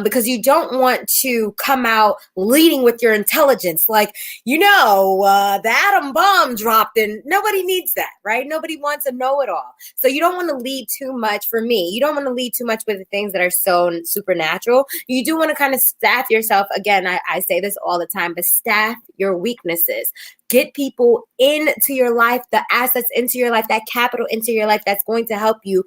Because you don't want to come out leading with your intelligence. Like, the atom bomb dropped and nobody needs that, right? Nobody wants a know-it-all. So you don't want to lead too much. For me, you don't want to lead too much with the things that are so supernatural. You do want to kind of staff yourself. Again, I say this all the time, but staff your weaknesses. Get people into your life, the assets into your life, that capital into your life that's going to help you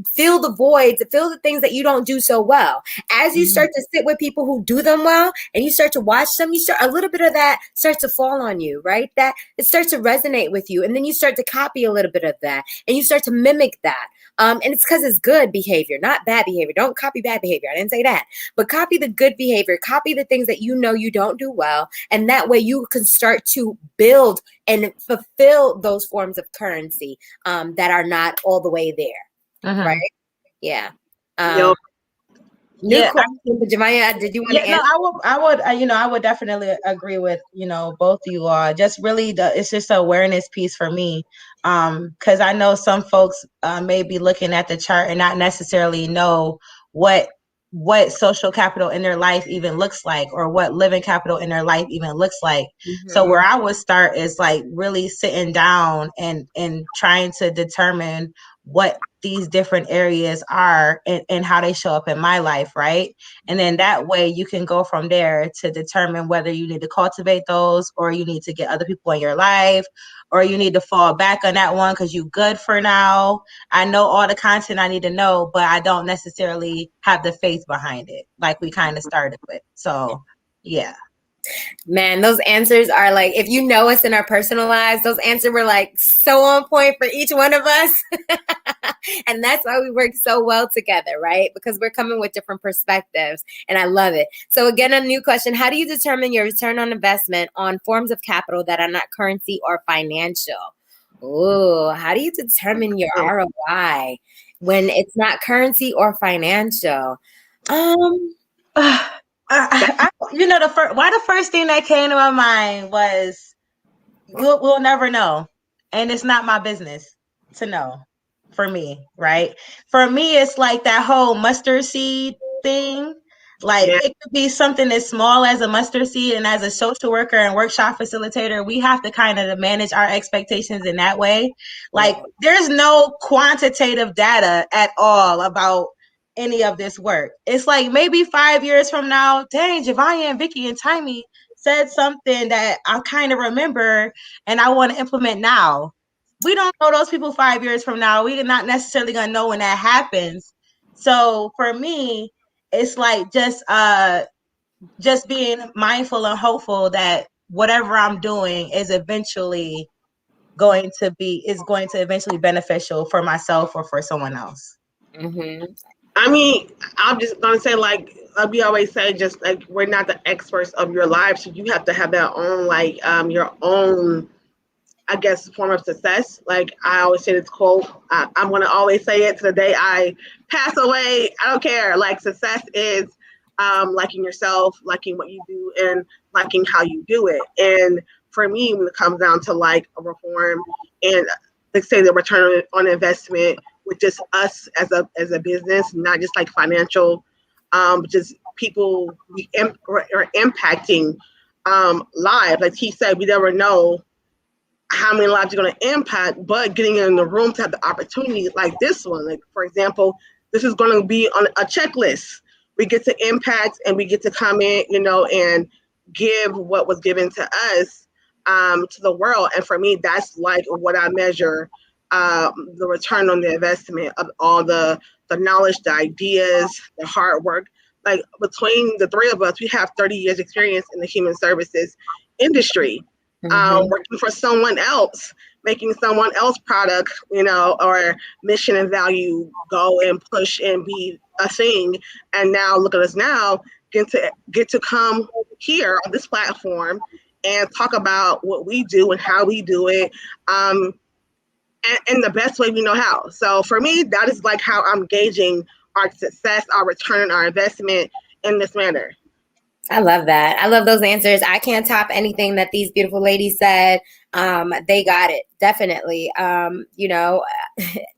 fill the voids, fill the things that you don't do so well. As you start to sit with people who do them well and you start to watch them, a little bit of that starts to fall on you, right? That it starts to resonate with you. And then you start to copy a little bit of that and you start to mimic that. And it's because it's good behavior, not bad behavior. Don't copy bad behavior. I didn't say that. But copy the good behavior. Copy the things that you don't do well. And that way you can start to build and fulfill those forms of currency that are not all the way there. Right? Yeah. New question, Javonia, did you want to answer? No, I would definitely agree with, both of you all. Just really, it's just an awareness piece for me. Because I know some folks may be looking at the chart and not necessarily know what social capital in their life even looks like, or what living capital in their life even looks like. So where I would start is like really sitting down and trying to determine what these different areas are and how they show up in my life, right? And then that way you can go from there to determine whether you need to cultivate those, or you need to get other people in your life, or you need to fall back on that one because you're good for now. I know all the content I need to know, but I don't necessarily have the faith behind it, like we kind of started with. So, yeah. Man, those answers are like, if you know us in our personal lives, those answers were like so on point for each one of us. And that's why we work so well together, right? Because we're coming with different perspectives, and I love it. So again, a new question: how do you determine your return on investment on forms of capital that are not currency or financial? Oh, how do you determine your ROI when it's not currency or financial? The first thing that came to my mind was we'll never know, and it's not my business to know. For me, right? For me, it's like that whole mustard seed thing. Like it could be something as small as a mustard seed, and as a social worker and workshop facilitator, we have to kind of manage our expectations in that way. Like there's no quantitative data at all about any of this work. It's like maybe 5 years from now, dang, Javonia and Vicky and Ti-Me said something that I kind of remember and I want to implement now. We don't know those people 5 years from now. We're not necessarily going to know when that happens. So for me, it's like just being mindful and hopeful that whatever I'm doing is eventually going to be beneficial for myself or for someone else. I mean, I'm just going to say, like we always say, just like we're not the experts of your life. So you have to have that own, like your own, I guess, form of success. Like I always say this quote, I'm going to always say it to the day I pass away. I don't care. Like success is liking yourself, liking what you do, and liking how you do it. And for me, when it comes down to like a reform and let's say the return on investment with just us as a business, not just like financial, just people are impacting lives. Like he said, we never know how many lives you're going to impact, but getting in the room to have the opportunity like this one, like for example, this is going to be on a checklist. We get to impact and we get to come in, and give what was given to us to the world. And for me, that's like what I measure the return on the investment of all the knowledge, the ideas, the hard work. Like between the three of us, we have 30 years experience in the human services industry. Working for someone else, making someone else product, or mission and value go and push and be a thing. And now look at us now, get to come here on this platform and talk about what we do and how we do it, in the best way we know how. So for me, that is like how I'm gauging our success, our return, our investment in this manner. I love that. I love those answers. I can't top anything that these beautiful ladies said. They got it. Definitely.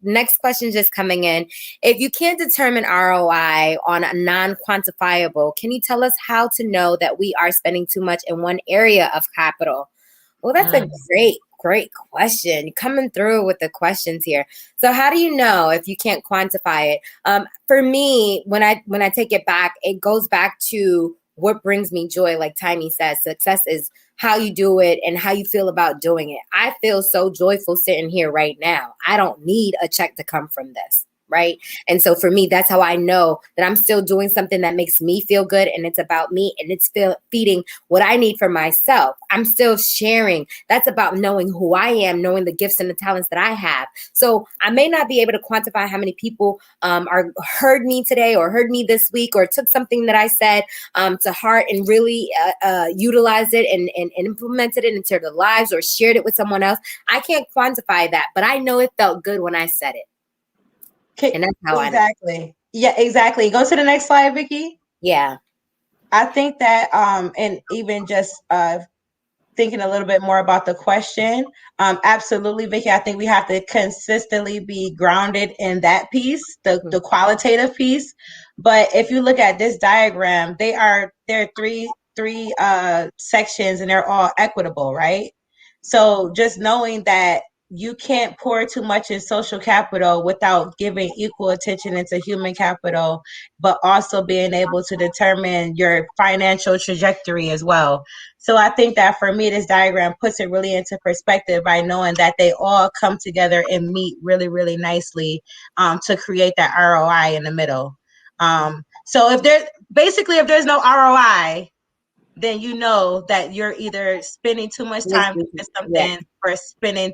Next question just coming in. If you can't determine ROI on a non-quantifiable, can you tell us how to know that we are spending too much in one area of capital? Well, that's a great question. You're coming through with the questions here. So how do you know if you can't quantify it? For me, when I take it back, it goes back to what brings me joy. Like Ti-Me says, success is how you do it and how you feel about doing it. I feel so joyful sitting here right now. I don't need a check to come from this. Right. And so for me, that's how I know that I'm still doing something that makes me feel good. And it's about me and it's feeding what I need for myself. I'm still sharing. That's about knowing who I am, knowing the gifts and the talents that I have. So I may not be able to quantify how many people heard me today or heard me this week or took something that I said to heart and really utilized it and implemented it into their lives or shared it with someone else. I can't quantify that, but I know it felt good when I said it. And that's how exactly. Yeah, exactly. Go to the next slide, Vicky. Yeah. I think that and even just thinking a little bit more about the question, absolutely, Vicky. I think we have to consistently be grounded in that piece, the qualitative piece. But if you look at this diagram, there are three sections and they're all equitable, right? So just knowing that you can't pour too much in social capital without giving equal attention into human capital, but also being able to determine your financial trajectory as well. So I think that for me, this diagram puts it really into perspective by knowing that they all come together and meet really, really nicely to create that ROI in the middle. So if there's no ROI, then you know that you're either spending too much time doing something or spending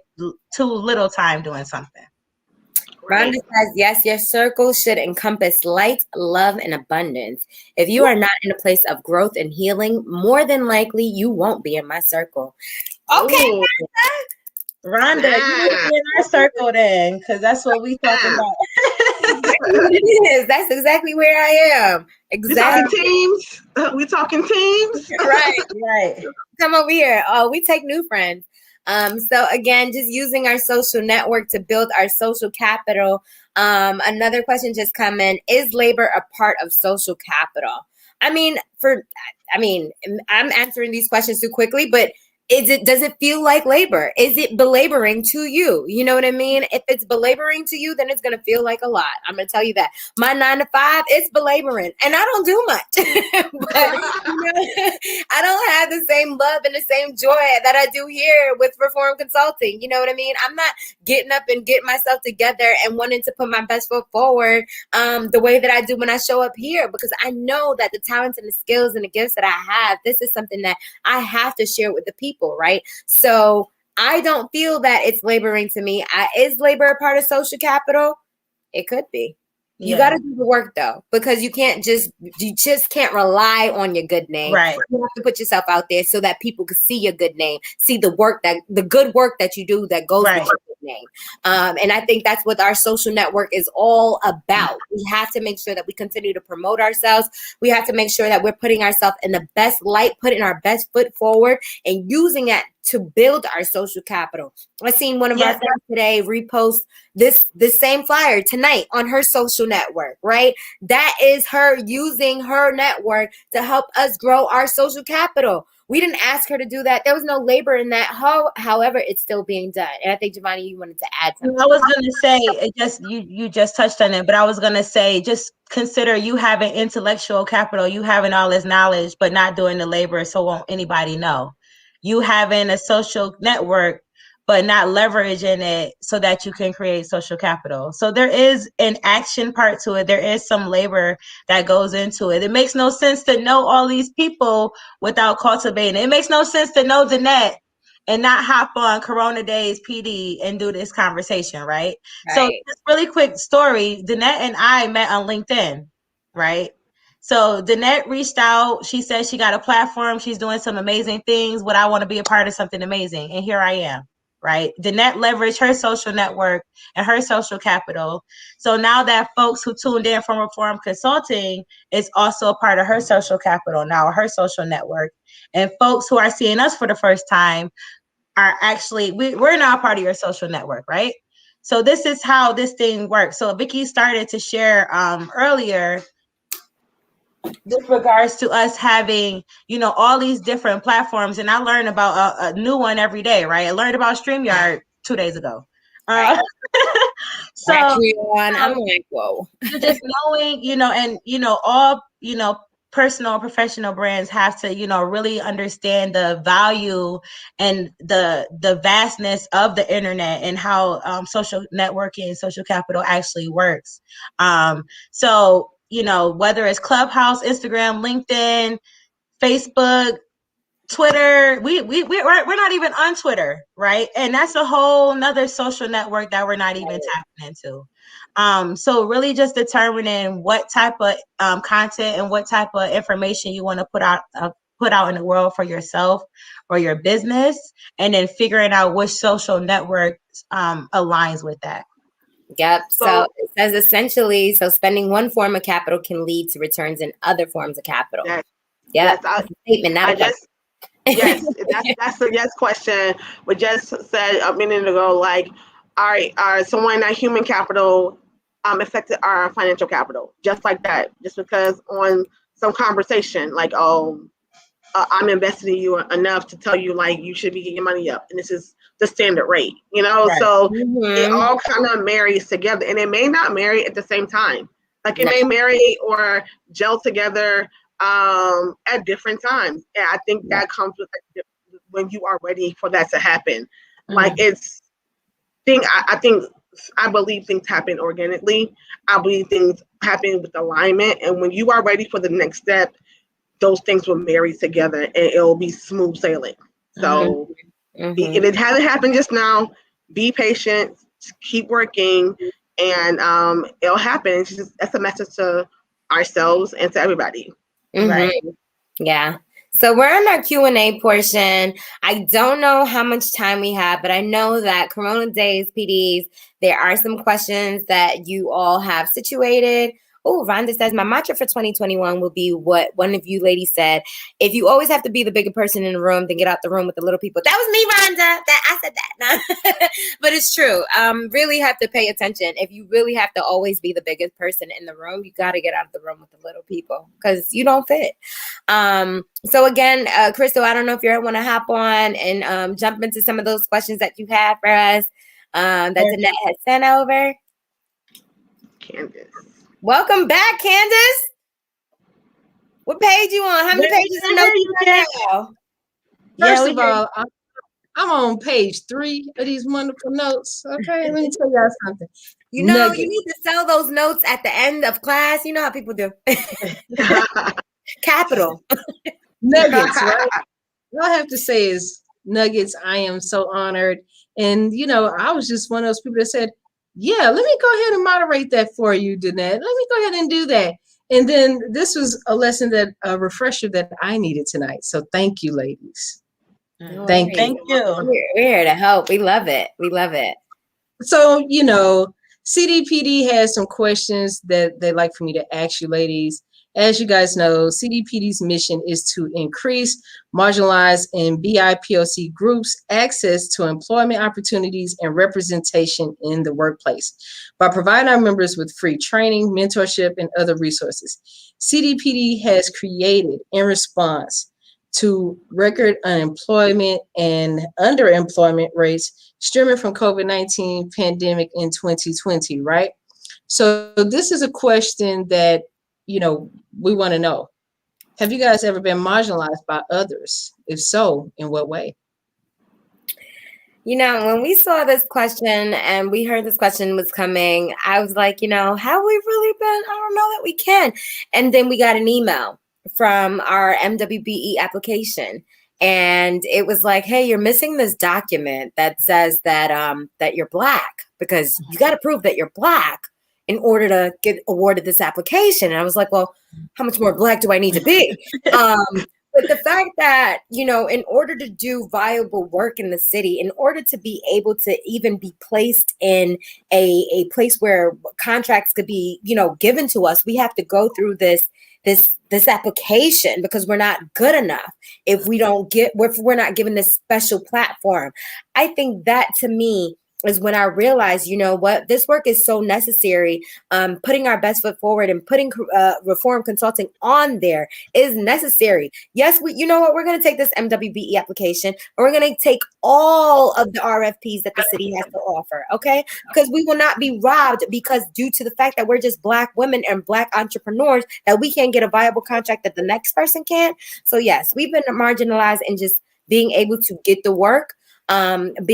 too little time doing something. Rhonda says, yes, your circle should encompass light, love, and abundance. If you are not in a place of growth and healing, more than likely you won't be in my circle. Okay, Rhonda, you need to be in our circle then, because that's what we talking about. It is. That's exactly where I am. Exactly. We talking teams. Right. Come over here. Oh, we take new friends. So again, just using our social network to build our social capital. Another question just come in: is labor a part of social capital? I'm answering these questions too quickly, but does it feel like labor? Is it belaboring to you? You know what I mean? If it's belaboring to you, then it's going to feel like a lot. I'm going to tell you that. My 9 to 5 is belaboring and I don't do much, but I don't have the same love and the same joy that I do here with ReForum Consulting. You know what I mean? I'm not getting up and getting myself together and wanting to put my best foot forward the way that I do when I show up here, because I know that the talents and the skills and the gifts that I have, this is something that I have to share with the people. Right. So I don't feel that it's laboring to me. Is labor a part of social capital? It could be. You got to do the work though, because you just can't rely on your good name. Right. You have to put yourself out there so that people can see your good name, see the good work that you do that goes with your good name. And I think that's what our social network is all about. We have to make sure that we continue to promote ourselves. We have to make sure that we're putting ourselves in the best light, putting our best foot forward, and using it to build our social capital. I seen one of our friends today repost this same flyer tonight on her social network, right? That is her using her network to help us grow our social capital. We didn't ask her to do that. There was no labor in that. However, it's still being done. And I think, Javonia, you wanted to add something. I was going to say, you just touched on it, but I was going to say, just consider you having intellectual capital, you having all this knowledge, but not doing the labor, so won't anybody know. You having a social network, but not leveraging it so that you can create social capital. So there is an action part to it. There is some labor that goes into it. It makes no sense to know all these people without cultivating. It makes no sense to know Danette and not hop on Corona Days PD and do this conversation, right? So just really quick story, Danette and I met on LinkedIn, right? So Danette reached out. She said she got a platform. She's doing some amazing things. Would I want to be a part of something amazing? And here I am, right? Danette leveraged her social network and her social capital. So now that folks who tuned in from ReForum Consulting is also a part of her social capital now, her social network. And folks who are seeing us for the first time are actually, we're now part of your social network, right? So this is how this thing works. So Vicky started to share earlier with regards to us having, all these different platforms. And I learn about a new one every day, right? I learned about StreamYard 2 days ago. So I'm like, whoa. Just knowing, and, all, personal and professional brands have to, really understand the value and the vastness of the internet and how social networking and social capital actually works. So, whether it's Clubhouse, Instagram, LinkedIn, Facebook, Twitter, we're not even on Twitter, right? And that's a whole nother social network that we're not even tapping into. So really just determining what type of content and what type of information you want to put out in the world for yourself or your business, and then figuring out which social network aligns with that. Yep. So it says essentially, so spending one form of capital can lead to returns in other forms of capital. Yes. Yeah. Yes, Statement, not a question. Yes, that's the yes question. We just said a minute ago, like, all right, someone that human capital affected our financial capital, just like that. Just because on some conversation, like, I'm investing in you enough to tell you, like, you should be getting your money up, and this is the standard rate, Right. So it all kind of marries together, and it may not marry at the same time. Like, it may marry or gel together at different times, and I think that comes with, like, when you are ready for that to happen. Like, I believe things happen organically. I believe things happen with alignment, and when you are ready for the next step, those things will marry together and it'll be smooth sailing. So if it hasn't happened just now, be patient, keep working, and it'll happen. That's a message to ourselves and to everybody. Right. Yeah. So we're on our Q&A portion. I don't know how much time we have, but I know that Corona Days PDs, there are some questions that you all have situated. Oh, Rhonda says, my mantra for 2021 will be what one of you ladies said. If you always have to be the bigger person in the room, then get out the room with the little people. That was me, Rhonda. I said that. But it's true. Really have to pay attention. If you really have to always be the biggest person in the room, you got to get out of the room with the little people because you don't fit. So again, Crystal, I don't know if you want to hop on and jump into some of those questions that you have for us that Danette has sent over. Candace. Welcome back, Candace. What page you on? How many pages of notes you got now? First of all, I'm on page 3 of these wonderful notes. Okay, let me tell y'all something. You know, you need to sell those notes at the end of class. You know how people do. Capital. Nuggets, right? All I have to say is nuggets. I am so honored. And, I was just one of those people that said, yeah, let me go ahead and moderate that for you, Danette. Let me go ahead and do that. And then this was a lesson a refresher that I needed tonight. So thank you, ladies. Thank you. We're here to help. We love it. We love it. So, CDPD has some questions that they'd like for me to ask you, ladies. As you guys know, CDPD's mission is to increase marginalized and BIPOC groups access to employment opportunities and representation in the workplace by providing our members with free training, mentorship, and other resources. CDPD has created in response to record unemployment and underemployment rates stemming from COVID-19 pandemic in 2020, right? So this is a question that, we want to know. Have you guys ever been marginalized by others? If so, in what way? When we saw this question and we heard this question was coming, I was like, have we really been? I don't know that we can. And then we got an email from our MWBE application. And it was like, hey, you're missing this document that says that you're Black, because you got to prove that you're Black in order to get awarded this application. And I was like, well, how much more Black do I need to be? But the fact that, in order to do viable work in the city, in order to be able to even be placed in a place where contracts could be, given to us, we have to go through this application, because we're not good enough if we're not given this special platform. I think that, to me, is when I realized, this work is so necessary. Putting our best foot forward and putting ReForum Consulting on there is necessary. Yes, we're going to take this MWBE application, and we're going to take all of the RFPs that the city has to offer, okay? Because we will not be robbed, because due to the fact that we're just Black women and Black entrepreneurs, that we can't get a viable contract that the next person can. So yes, we've been marginalized in just being able to get the work. Having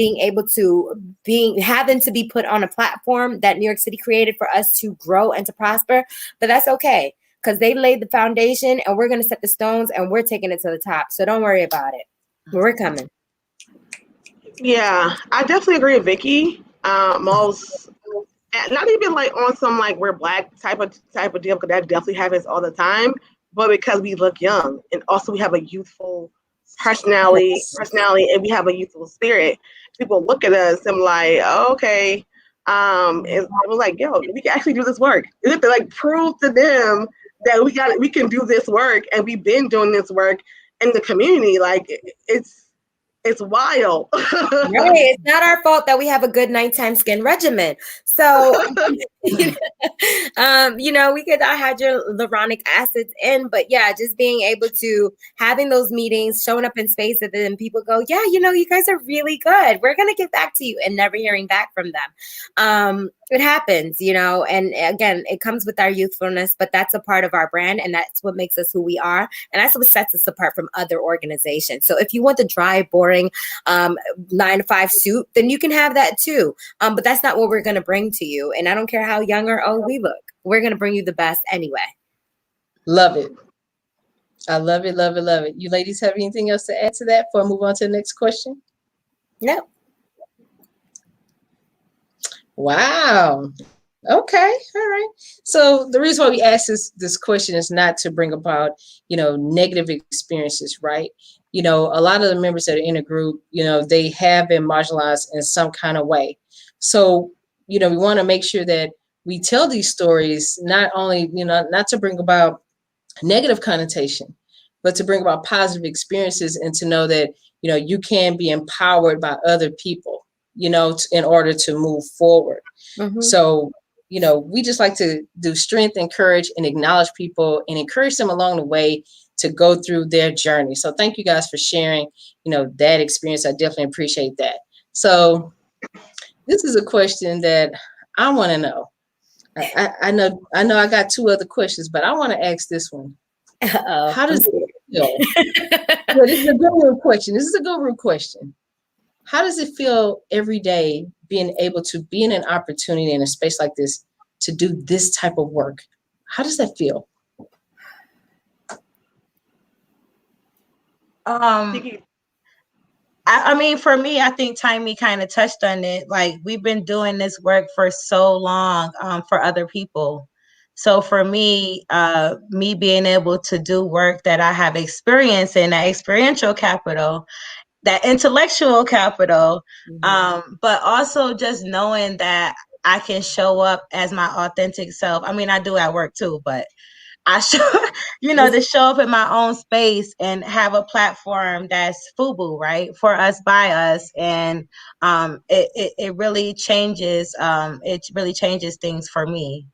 to be put on a platform that New York City created for us to grow and to prosper. But that's okay, because they laid the foundation and we're going to set the stones and we're taking it to the top. So don't worry about it. We're coming. Yeah, I definitely agree with Vicky. Most, not even like on some like we're Black type of deal, because that definitely happens all the time. But because we look young, and also we have a youthful personality, and we have a youthful spirit, people look at us and like, oh, okay. And we're like, yo, we can actually do this work. You have to like prove to them that we can do this work, and we've been doing this work in the community. Like it's wild. Right. It's not our fault that we have a good nighttime skin regimen. So, we could hyaluronic acids in, but yeah, just being able to having those meetings, showing up in space, and then people go, yeah, you guys are really good. We're going to get back to you, and never hearing back from them. It happens, and again, it comes with our youthfulness, but that's a part of our brand, and that's what makes us who we are. And that's what sets us apart from other organizations. So if you want the dry, boring 9-to-5 suit, then you can have that too. But that's not what we're going to bring to you. And I don't care how young or old we look. We're going to bring you the best anyway. Love it. I love it, love it, love it. You ladies have anything else to add to that before I move on to the next question? No. Wow. Okay. All right. So the reason why we ask this question is not to bring about, negative experiences, right? A lot of the members that are in a group, they have been marginalized in some kind of way. So, we want to make sure that we tell these stories, not only, not to bring about negative connotation, but to bring about positive experiences, and to know that, you can be empowered by other people, in order to move forward. Mm-hmm. So, we just like to do strength, encourage, and acknowledge people and encourage them along the way to go through their journey. So thank you guys for sharing, that experience. I definitely appreciate that. So this is a question that I want to know. I know I got two other questions, but I want to ask this one. Uh-oh. How does it feel? This is a guru question. How does it feel every day being able to be in an opportunity in a space like this to do this type of work? How does that feel? I mean, for me, I think Ti-Me kind of touched on it. Like, we've been doing this work for so long for other people. So for me, me being able to do work that I have experience in, that experiential capital, that intellectual capital, but also just knowing that I can show up as my authentic self. I mean, I do at work too, but I show, to show up in my own space and have a platform that's FUBU, right? For us, by us. And it really changes, things for me.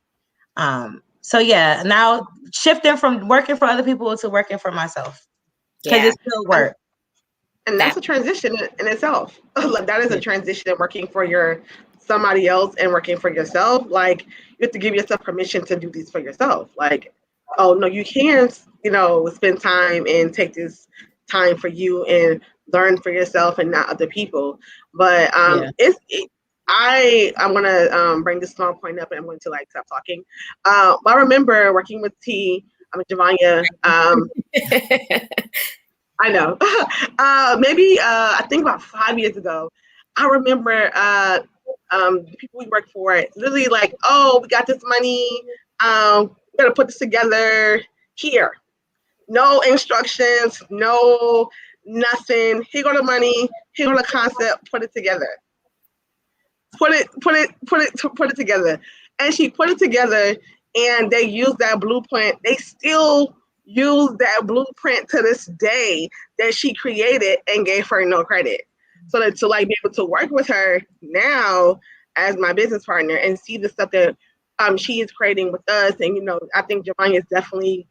So yeah, now shifting from working for other people to working for myself, because it's still work. And that's a transition in itself. Like, that is a transition in working for somebody else and working for yourself. Like, you have to give yourself permission to do these for yourself. Like, oh no, you can, spend time and take this time for you and learn for yourself and not other people. But I'm gonna bring this small point up and I'm going to stop talking. But I remember working with Javonia. I know. Maybe I think about 5 years ago, I remember the people we worked for literally like, oh, we got this money. We got to put this together here. No instructions, no nothing. Here go the money. Here go the concept. Put it together. Put it together. And she put it together, and they used that blueprint. They still use that blueprint to this day that she created and gave her no credit. So that to be able to work with her now as my business partner and see the stuff that she is creating with us. And I think Javonia is definitely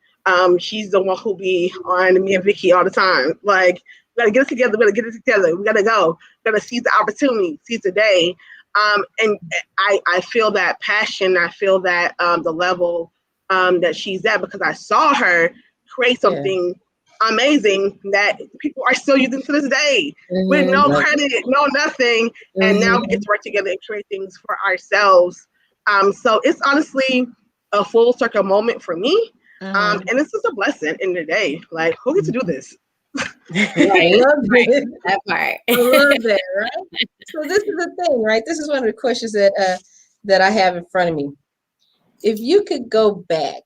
she's the one who be on me and Vicky all the time. Like, we gotta get it together, we gotta go, we gotta seize the opportunity, seize the day. And I feel that passion, I feel that the level that she's at, because I saw her create something amazing that people are still using to this day with no credit, no nothing. And now we get to work together and create things for ourselves. So it's honestly a full circle moment for me. And it's just a blessing in the day. Like, who gets to do this? I love that part. I love that, right? So this is the thing, right? This is one of the questions that I have in front of me. If you could go back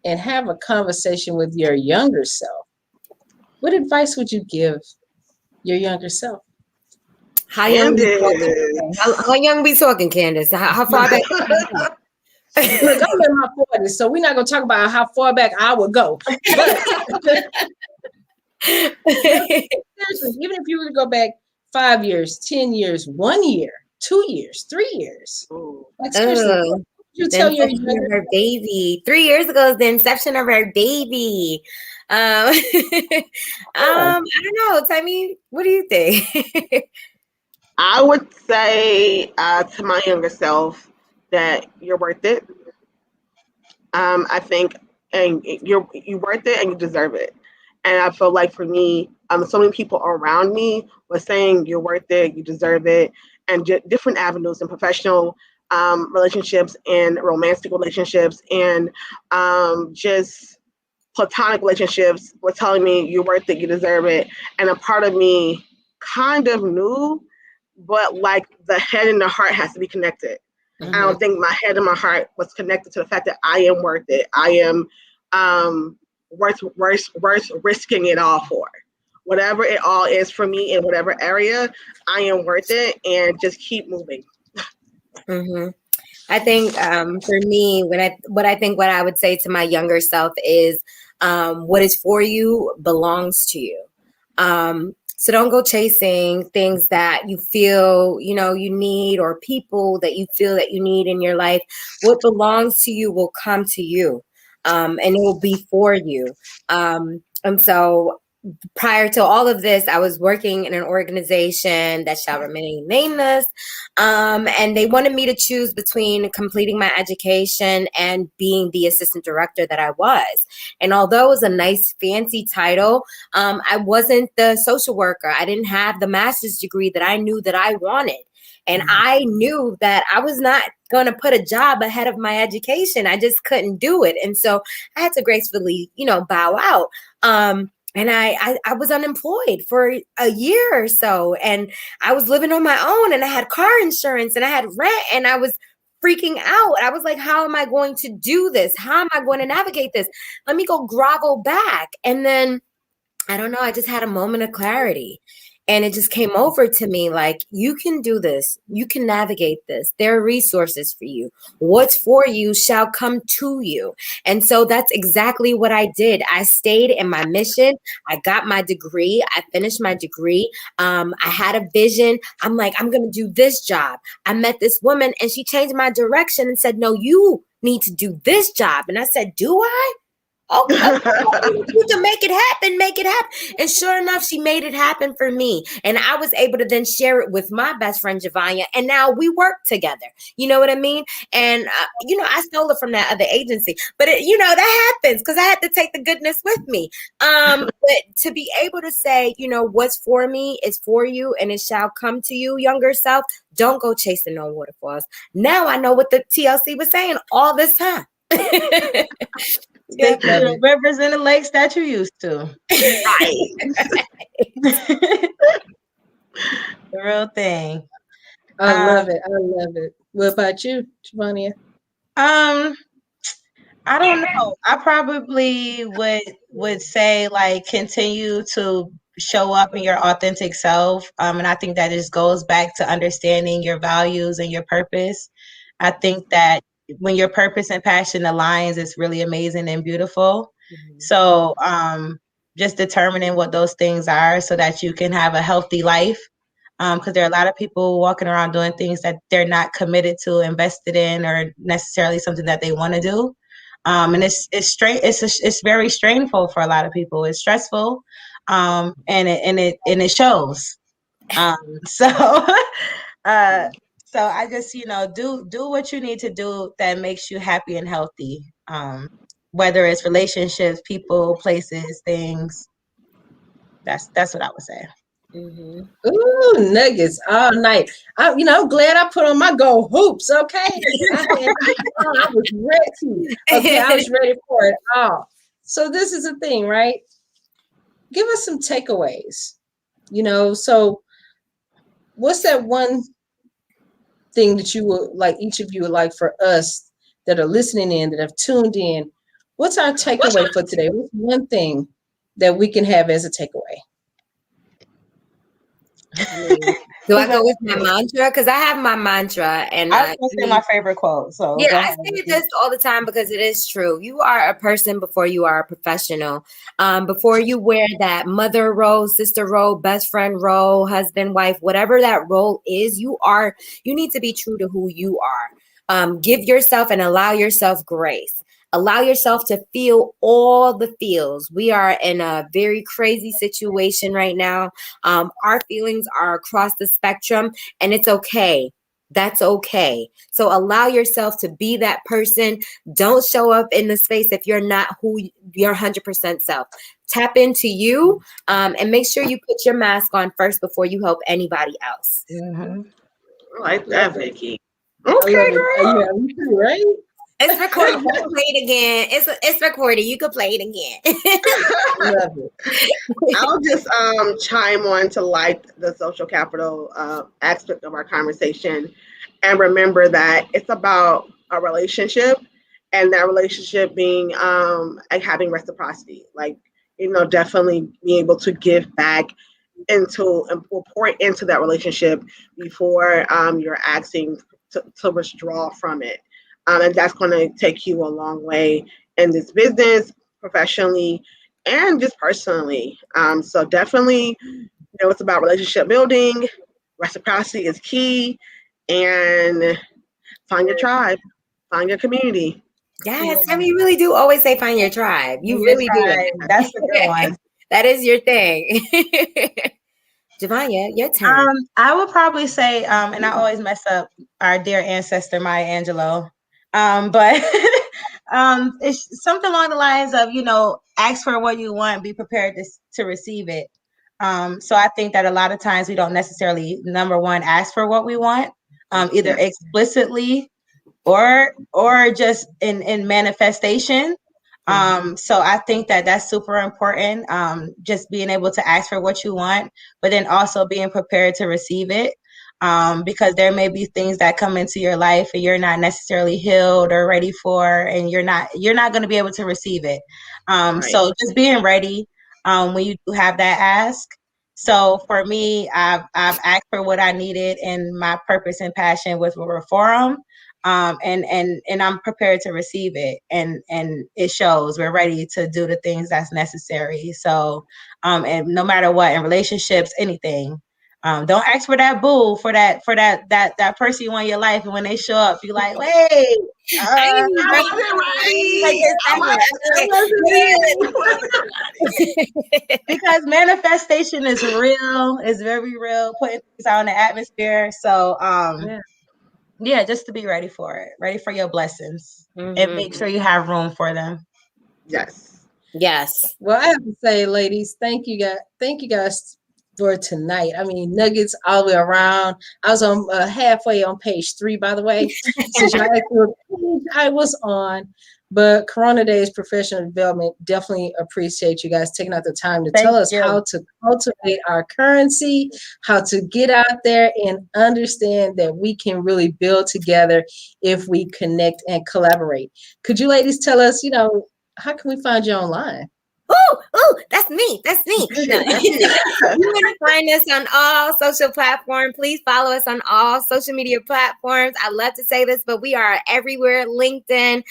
and have a conversation with your younger self, what advice would you give your younger self? How young we talking, Candace? How far back? Look, I'm in my 40s, so we're not going to talk about how far back I would go. But seriously, even if you were to go back 5 years, 10 years, 1 year, 2 years, 3 years, like seriously, you tell your her baby 3 years ago is the inception of her baby. I don't know. Ti-Me, what do you think? I would say to my younger self that you're worth it. I think, and you're worth it and you deserve it. And I feel like for me, so many people around me were saying you're worth it, you deserve it, and different avenues in professional relationships and romantic relationships and just platonic relationships were telling me you're worth it, you deserve it. And a part of me kind of knew, but like the head and the heart has to be connected. I don't think my head and my heart was connected to the fact that I am worth it. I am worth risking it all for. Whatever it all is for me in whatever area, I am worth it, and just keep moving. I think for me, what I would say to my younger self is what is for you belongs to you. So don't go chasing things that you feel, you need, or people that you feel that you need in your life. What belongs to you will come to you, and it will be for you. And so prior to all of this, I was working in an organization that shall remain nameless. And they wanted me to choose between completing my education and being the assistant director that I was. And although it was a nice fancy title, I wasn't the social worker. I didn't have the master's degree that I knew that I wanted. And I knew that I was not going to put a job ahead of my education. I just couldn't do it. And so I had to gracefully, bow out. And I was unemployed for a year or so, and I was living on my own, and I had car insurance and I had rent, and I was freaking out. I was like, how am I going to do this? How am I going to navigate this? Let me go grovel back. And then, I don't know, I just had a moment of clarity. And it just came over to me like, you can do this. You can navigate this. There are resources for you. What's for you shall come to you. And so that's exactly what I did. I stayed in my mission. I got my degree. I finished my degree. I had a vision. I'm like, I'm going to do this job. I met this woman and she changed my direction and said, no, you need to do this job. And I said, do I? Okay, you can make it happen, make it happen. And sure enough, she made it happen for me. And I was able to then share it with my best friend, Javonia. And now we work together. You know what I mean? And, I stole it from that other agency. But, that happens because I had to take the goodness with me. But to be able to say, what's for me is for you and it shall come to you, younger self. Don't go chasing no waterfalls. Now I know what the TLC was saying all this time. Get the rivers and the lakes that you used to. Right. The real thing. I love it. I love it. What about you, Javonia? I don't know. I probably would say like continue to show up in your authentic self. And I think that just goes back to understanding your values and your purpose. I think that when your purpose and passion aligns, it's really amazing and beautiful. Mm-hmm. So just determining what those things are so that you can have a healthy life. Because there are a lot of people walking around doing things that they're not committed to, invested in, or necessarily something that they want to do. And it's very strainful for a lot of people. It's stressful, and it shows. So I just, do what you need to do that makes you happy and healthy. Whether it's relationships, people, places, things. That's what I would say. Mm-hmm. Ooh, nuggets all night. I'm glad I put on my gold hoops. Okay, I was ready. Okay, I was ready for it all. So this is the thing, right? Give us some takeaways. So what's that one thing that you would like, each of you would like for us that are listening in, that have tuned in? What's our takeaway for today? What's one thing that we can have as a takeaway? Do I go with my mantra? Because I have my mantra, and I was going to say my favorite quote. So yeah, I say this all the time because it is true. You are a person before you are a professional. Before you wear that mother role, sister role, best friend role, husband, wife, whatever that role is, you need to be true to who you are. Give yourself and allow yourself grace. Allow yourself to feel all the feels. We are in a very crazy situation right now. Our feelings are across the spectrum, and it's okay. That's okay. So allow yourself to be that person. Don't show up in the space if you're not who your 100% self. Tap into you, and make sure you put your mask on first before you help anybody else. Mm-hmm. I like that, Vicky. Okay, girl. Yeah, you too, right? It's recorded. You can play it again. It's recorded. You can play it again. Love it. I'll just chime on to like the social capital aspect of our conversation, and remember that it's about a relationship, and that relationship being like having reciprocity. Like, definitely being able to give back into and pour into that relationship before you're asking to withdraw from it. And that's going to take you a long way in this business, professionally, and just personally. So definitely, it's about relationship building. Reciprocity is key. And find your tribe. Find your community. Yes, I mean, you really do always say find your tribe. You really do. That's a good one. That is your thing. Javonia, your turn. I would probably say, and I always mess up our dear ancestor, Maya Angelou. But it's something along the lines of, ask for what you want, be prepared to receive it. So I think that a lot of times we don't necessarily, number one, ask for what we want, either explicitly or just in manifestation. So I think that that's super important. Just being able to ask for what you want, but then also being prepared to receive it. Because there may be things that come into your life and you're not necessarily healed or ready for, and you're not going to be able to receive it. Right. So just being ready when you do have that ask. So for me, I've asked for what I needed and my purpose and passion with ReForum. And I'm prepared to receive it, and it shows. We're ready to do the things that's necessary. So, and no matter what, in relationships, anything, don't ask for that boo, for that person you want in your life, and when they show up, be like, wait, I wasn't ready. because manifestation is real, is very real, putting things out in the atmosphere. So, yeah, just to be ready for it, ready for your blessings, and make sure you have room for them. Yes. Yes. Well, I have to say, ladies, thank you guys for tonight. I mean, nuggets all the way around. I was on halfway on page 3, by the way, since y'all asked me what page I was on. But Corona Days Professional Development, definitely appreciate you guys taking out the time to tell us how to cultivate our currency, how to get out there and understand that we can really build together if we connect and collaborate. Could you ladies tell us, how can we find you online? Ooh, that's me. That's me. No. You can find us on all social platforms. Please follow us on all social media platforms. I love to say this, but we are everywhere. LinkedIn,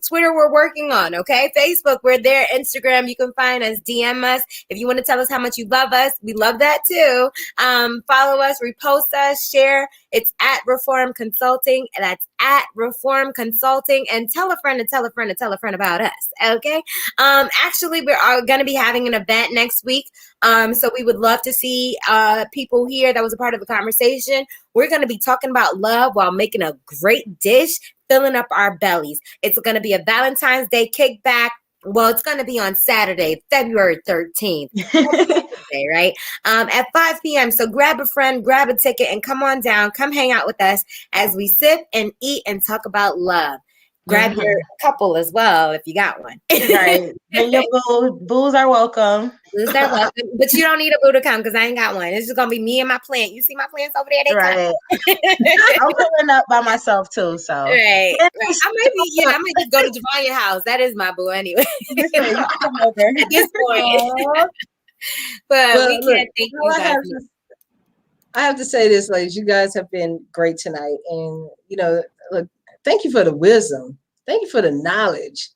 Twitter, we're working on, okay? Facebook, we're there. Instagram, you can find us, DM us. If you want to tell us how much you love us, we love that too. Follow us, repost us, share. It's at ReForum Consulting. That's at ReForum Consulting. And tell a friend to tell a friend to tell a friend about us, okay? Actually, we're going to be having an event next week. So we would love to see people here that was a part of the conversation. We're going to be talking about love while making a great dish, filling up our bellies. It's going to be a Valentine's Day kickback. Well, it's going to be on Saturday, February 13th. Right? At 5 p.m. So grab a friend, grab a ticket, and come on down. Come hang out with us as we sip and eat and talk about love. Grab your couple as well if you got one. Right. And your boos are welcome. Boos are welcome. But you don't need a boo to come because I ain't got one. It's just going to be me and my plant. You see my plants over there? They right. I'm pulling up by myself too. So right. I might just go to Javonia's house. That is my boo anyway. At this point. But we can't thank you guys. I have to say this, ladies. You guys have been great tonight. And, look, thank you for the wisdom. Thank you for the knowledge.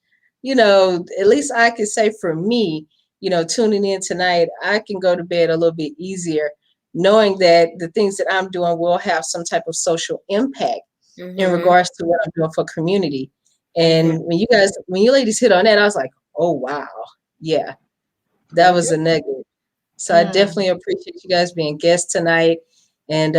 At least I can say for me, tuning in tonight, I can go to bed a little bit easier, knowing that the things that I'm doing will have some type of social impact in regards to what I'm doing for community. And when you ladies hit on that, I was like, oh, wow. Yeah, that was a nugget. So I definitely appreciate you guys being guests tonight. And,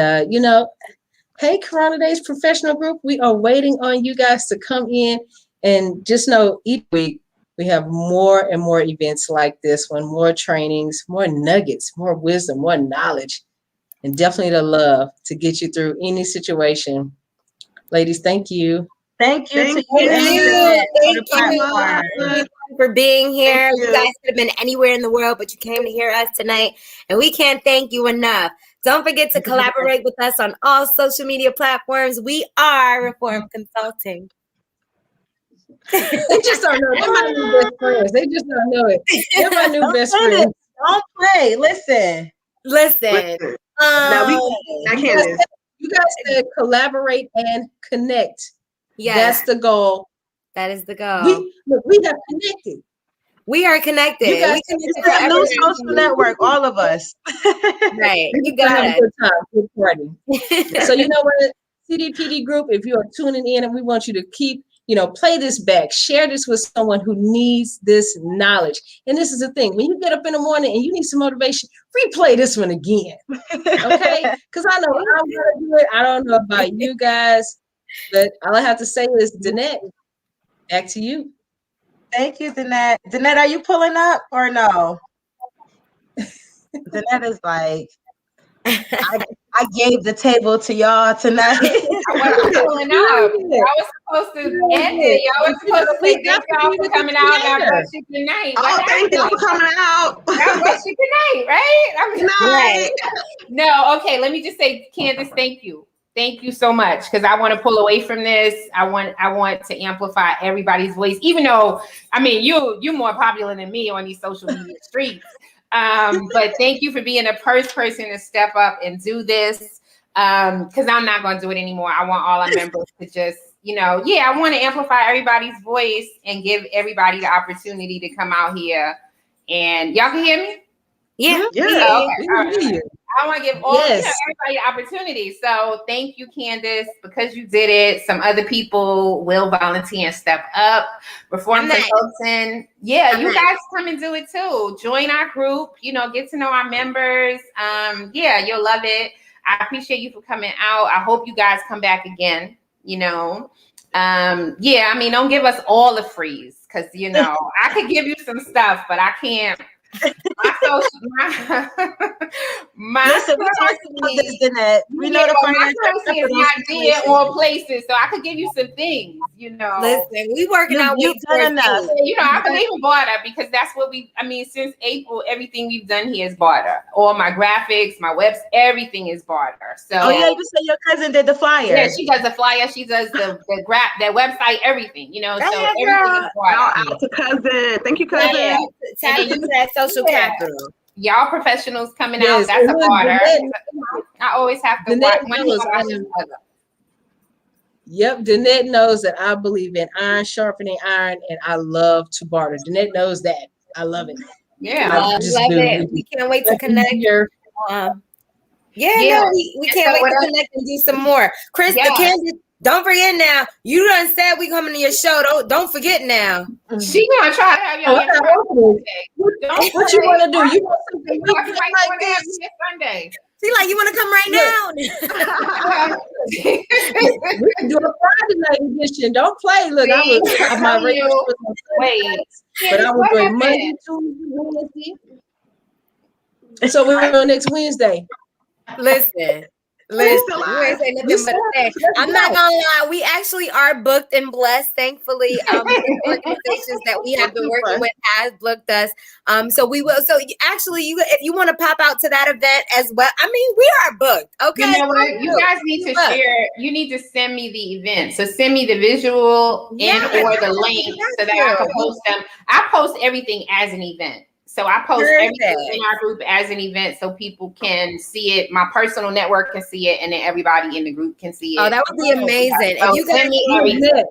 hey, Corona Days Professional Group, we are waiting on you guys to come in, and just know each week we have more and more events like this one, more trainings, more nuggets, more wisdom, more knowledge, and definitely the love to get you through any situation. Ladies, thank you. Thank you Thank you for being here. You guys could have been anywhere in the world, but you came to hear us tonight, and we can't thank you enough. Don't forget to collaborate with us on all social media platforms. We are ReForum Consulting. They just don't know. They're my new best friends. They just don't know it. They're my new best friends. Don't play. Listen. You guys said collaborate and connect. Yes. That's the goal. That is the goal. We have connected. We are connected. You guys, it's a new social network, all of us. Right. You got it. Good time. Good party. So you know what, CDPD group, if you are tuning in, and we want you to keep, play this back, share this with someone who needs this knowledge. And this is the thing, when you get up in the morning and you need some motivation, replay this one again. Okay? Because I know I'm gonna do it. I don't know about you guys, but all I have to say is, Danette, back to you. Thank you, Danette. Danette, are you pulling up or no? Danette is like, I gave the table to y'all tonight. I wasn't pulling up. I was supposed to end it. Y'all was supposed to say thank y'all for coming out. God bless you. Good night. Oh, thank y'all for coming out. God bless you. Good night, right? Good night. No, okay. Let me just say, Candace, thank you. Thank you so much, because I want to pull away from this. I want to amplify everybody's voice, even though, you're more popular than me on these social media streets. But thank you for being the first person to step up and do this. Because I'm not going to do it anymore. I want all our members to just, I want to amplify everybody's voice and give everybody the opportunity to come out here. And y'all can hear me? Yeah. Okay. All right. I want to give everybody the opportunity. So thank you, Candace, because you did it. Some other people will volunteer and step up. ReForum Consulting. Yeah, you guys come and do it too. Join our group, get to know our members. You'll love it. I appreciate you for coming out. I hope you guys come back again, don't give us all the frees because, I could give you some stuff, but I can't. Listen, we talked about this, Danette. We know the currency is not there all places, so I could give you some things, Listen, we working out ways done enough. I believe in barter because that's what since April, everything we've done here is barter. All my graphics, my webs, everything is barter. So you said your cousin did the flyer. Yeah, she does the flyer, she does the that website, everything, so everything is barter. Out to cousin. Thank you, cousin. Yeah. Tap into that social capital. Y'all professionals coming out, that's a barter. I always have to watch one thing watch the other. Yep, Danette knows that I believe in iron sharpening iron, and I love to barter. Danette knows that. I love it. Yeah, I love it. We can't wait to connect. We can't wait to connect and do some more. Chris, the Candace, don't forget now. You done said we coming to your show. Don't forget now. She gonna try to have y'all. What you want to do? You want something like this? Sunday. See, like you want to come right now. We can do a Friday night edition. Don't play. Look, I was my radio but I was doing Monday, Tuesday, Wednesday. So we're on next Wednesday. Listen, you ain't say nothing but that. I'm not gonna lie, we actually are booked and blessed, thankfully. The organizations that we have been working with has booked us. So we will. So actually, if you want to pop out to that event as well, we are booked. Okay. You know what? You guys need to share. You need to send me the event. So send me the visual or the link so that I can post them. I post everything as an event. So I post everything in our group as an event so people can see it. My personal network can see it, and then everybody in the group can see it. Oh, that would be amazing. So if you send me everything.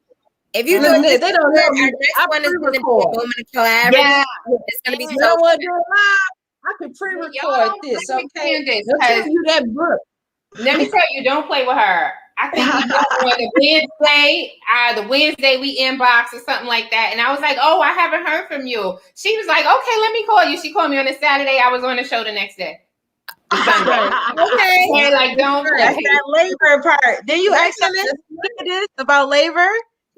If you do it, they don't know. Our next one is going to be a moment of clarity. Yeah. It's going to be so I can pre-record this, okay? Let you that book. Let me tell you, don't play with her. I think the Wednesday we inbox or something like that. And I was like, oh, I haven't heard from you. She was like, okay, let me call you. She called me on a Saturday. I was on the show the next day. Okay. And like, don't. That's that labor part. Then you ask this about labor.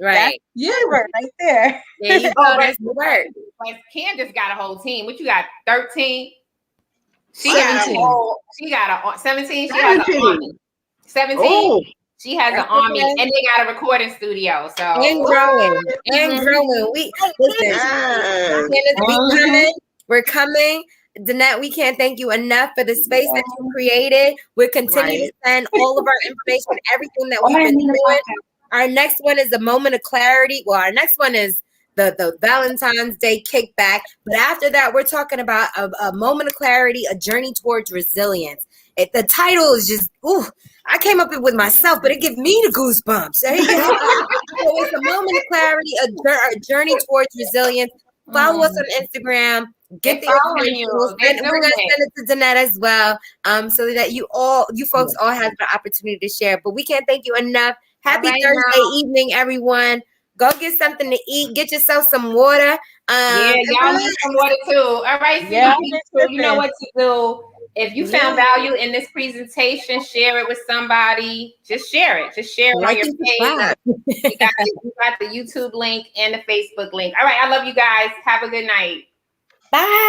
Right. Labor right there. There you go. That's the word. Like Candace got a whole team. What you got? 13? She got 17. She has an army. 17. Oh. She has an army, and they got a recording studio. So and growing. We listen. We're coming. Danette, we can't thank you enough for the space that you created. We'll continue to send all of our information, everything that we've been doing. Our next one is a moment of clarity. Well, our next one is the Valentine's Day kickback. But after that, we're talking about a moment of clarity, a journey towards resilience. The title is just, I came up with myself, but it gives me the goosebumps. So it's a moment of clarity, a journey towards resilience. Follow us on Instagram. Get the information. We're going to send it to Danette as well, so that you folks all have the opportunity to share. But we can't thank you enough. Happy Thursday evening, everyone. Go get something to eat. Get yourself some water. Y'all need some water too. All right, you know what to do. If you found value in this presentation, share it with somebody. Just share it. Just share it on your page. You got the YouTube link and the Facebook link. All right, I love you guys. Have a good night. Bye.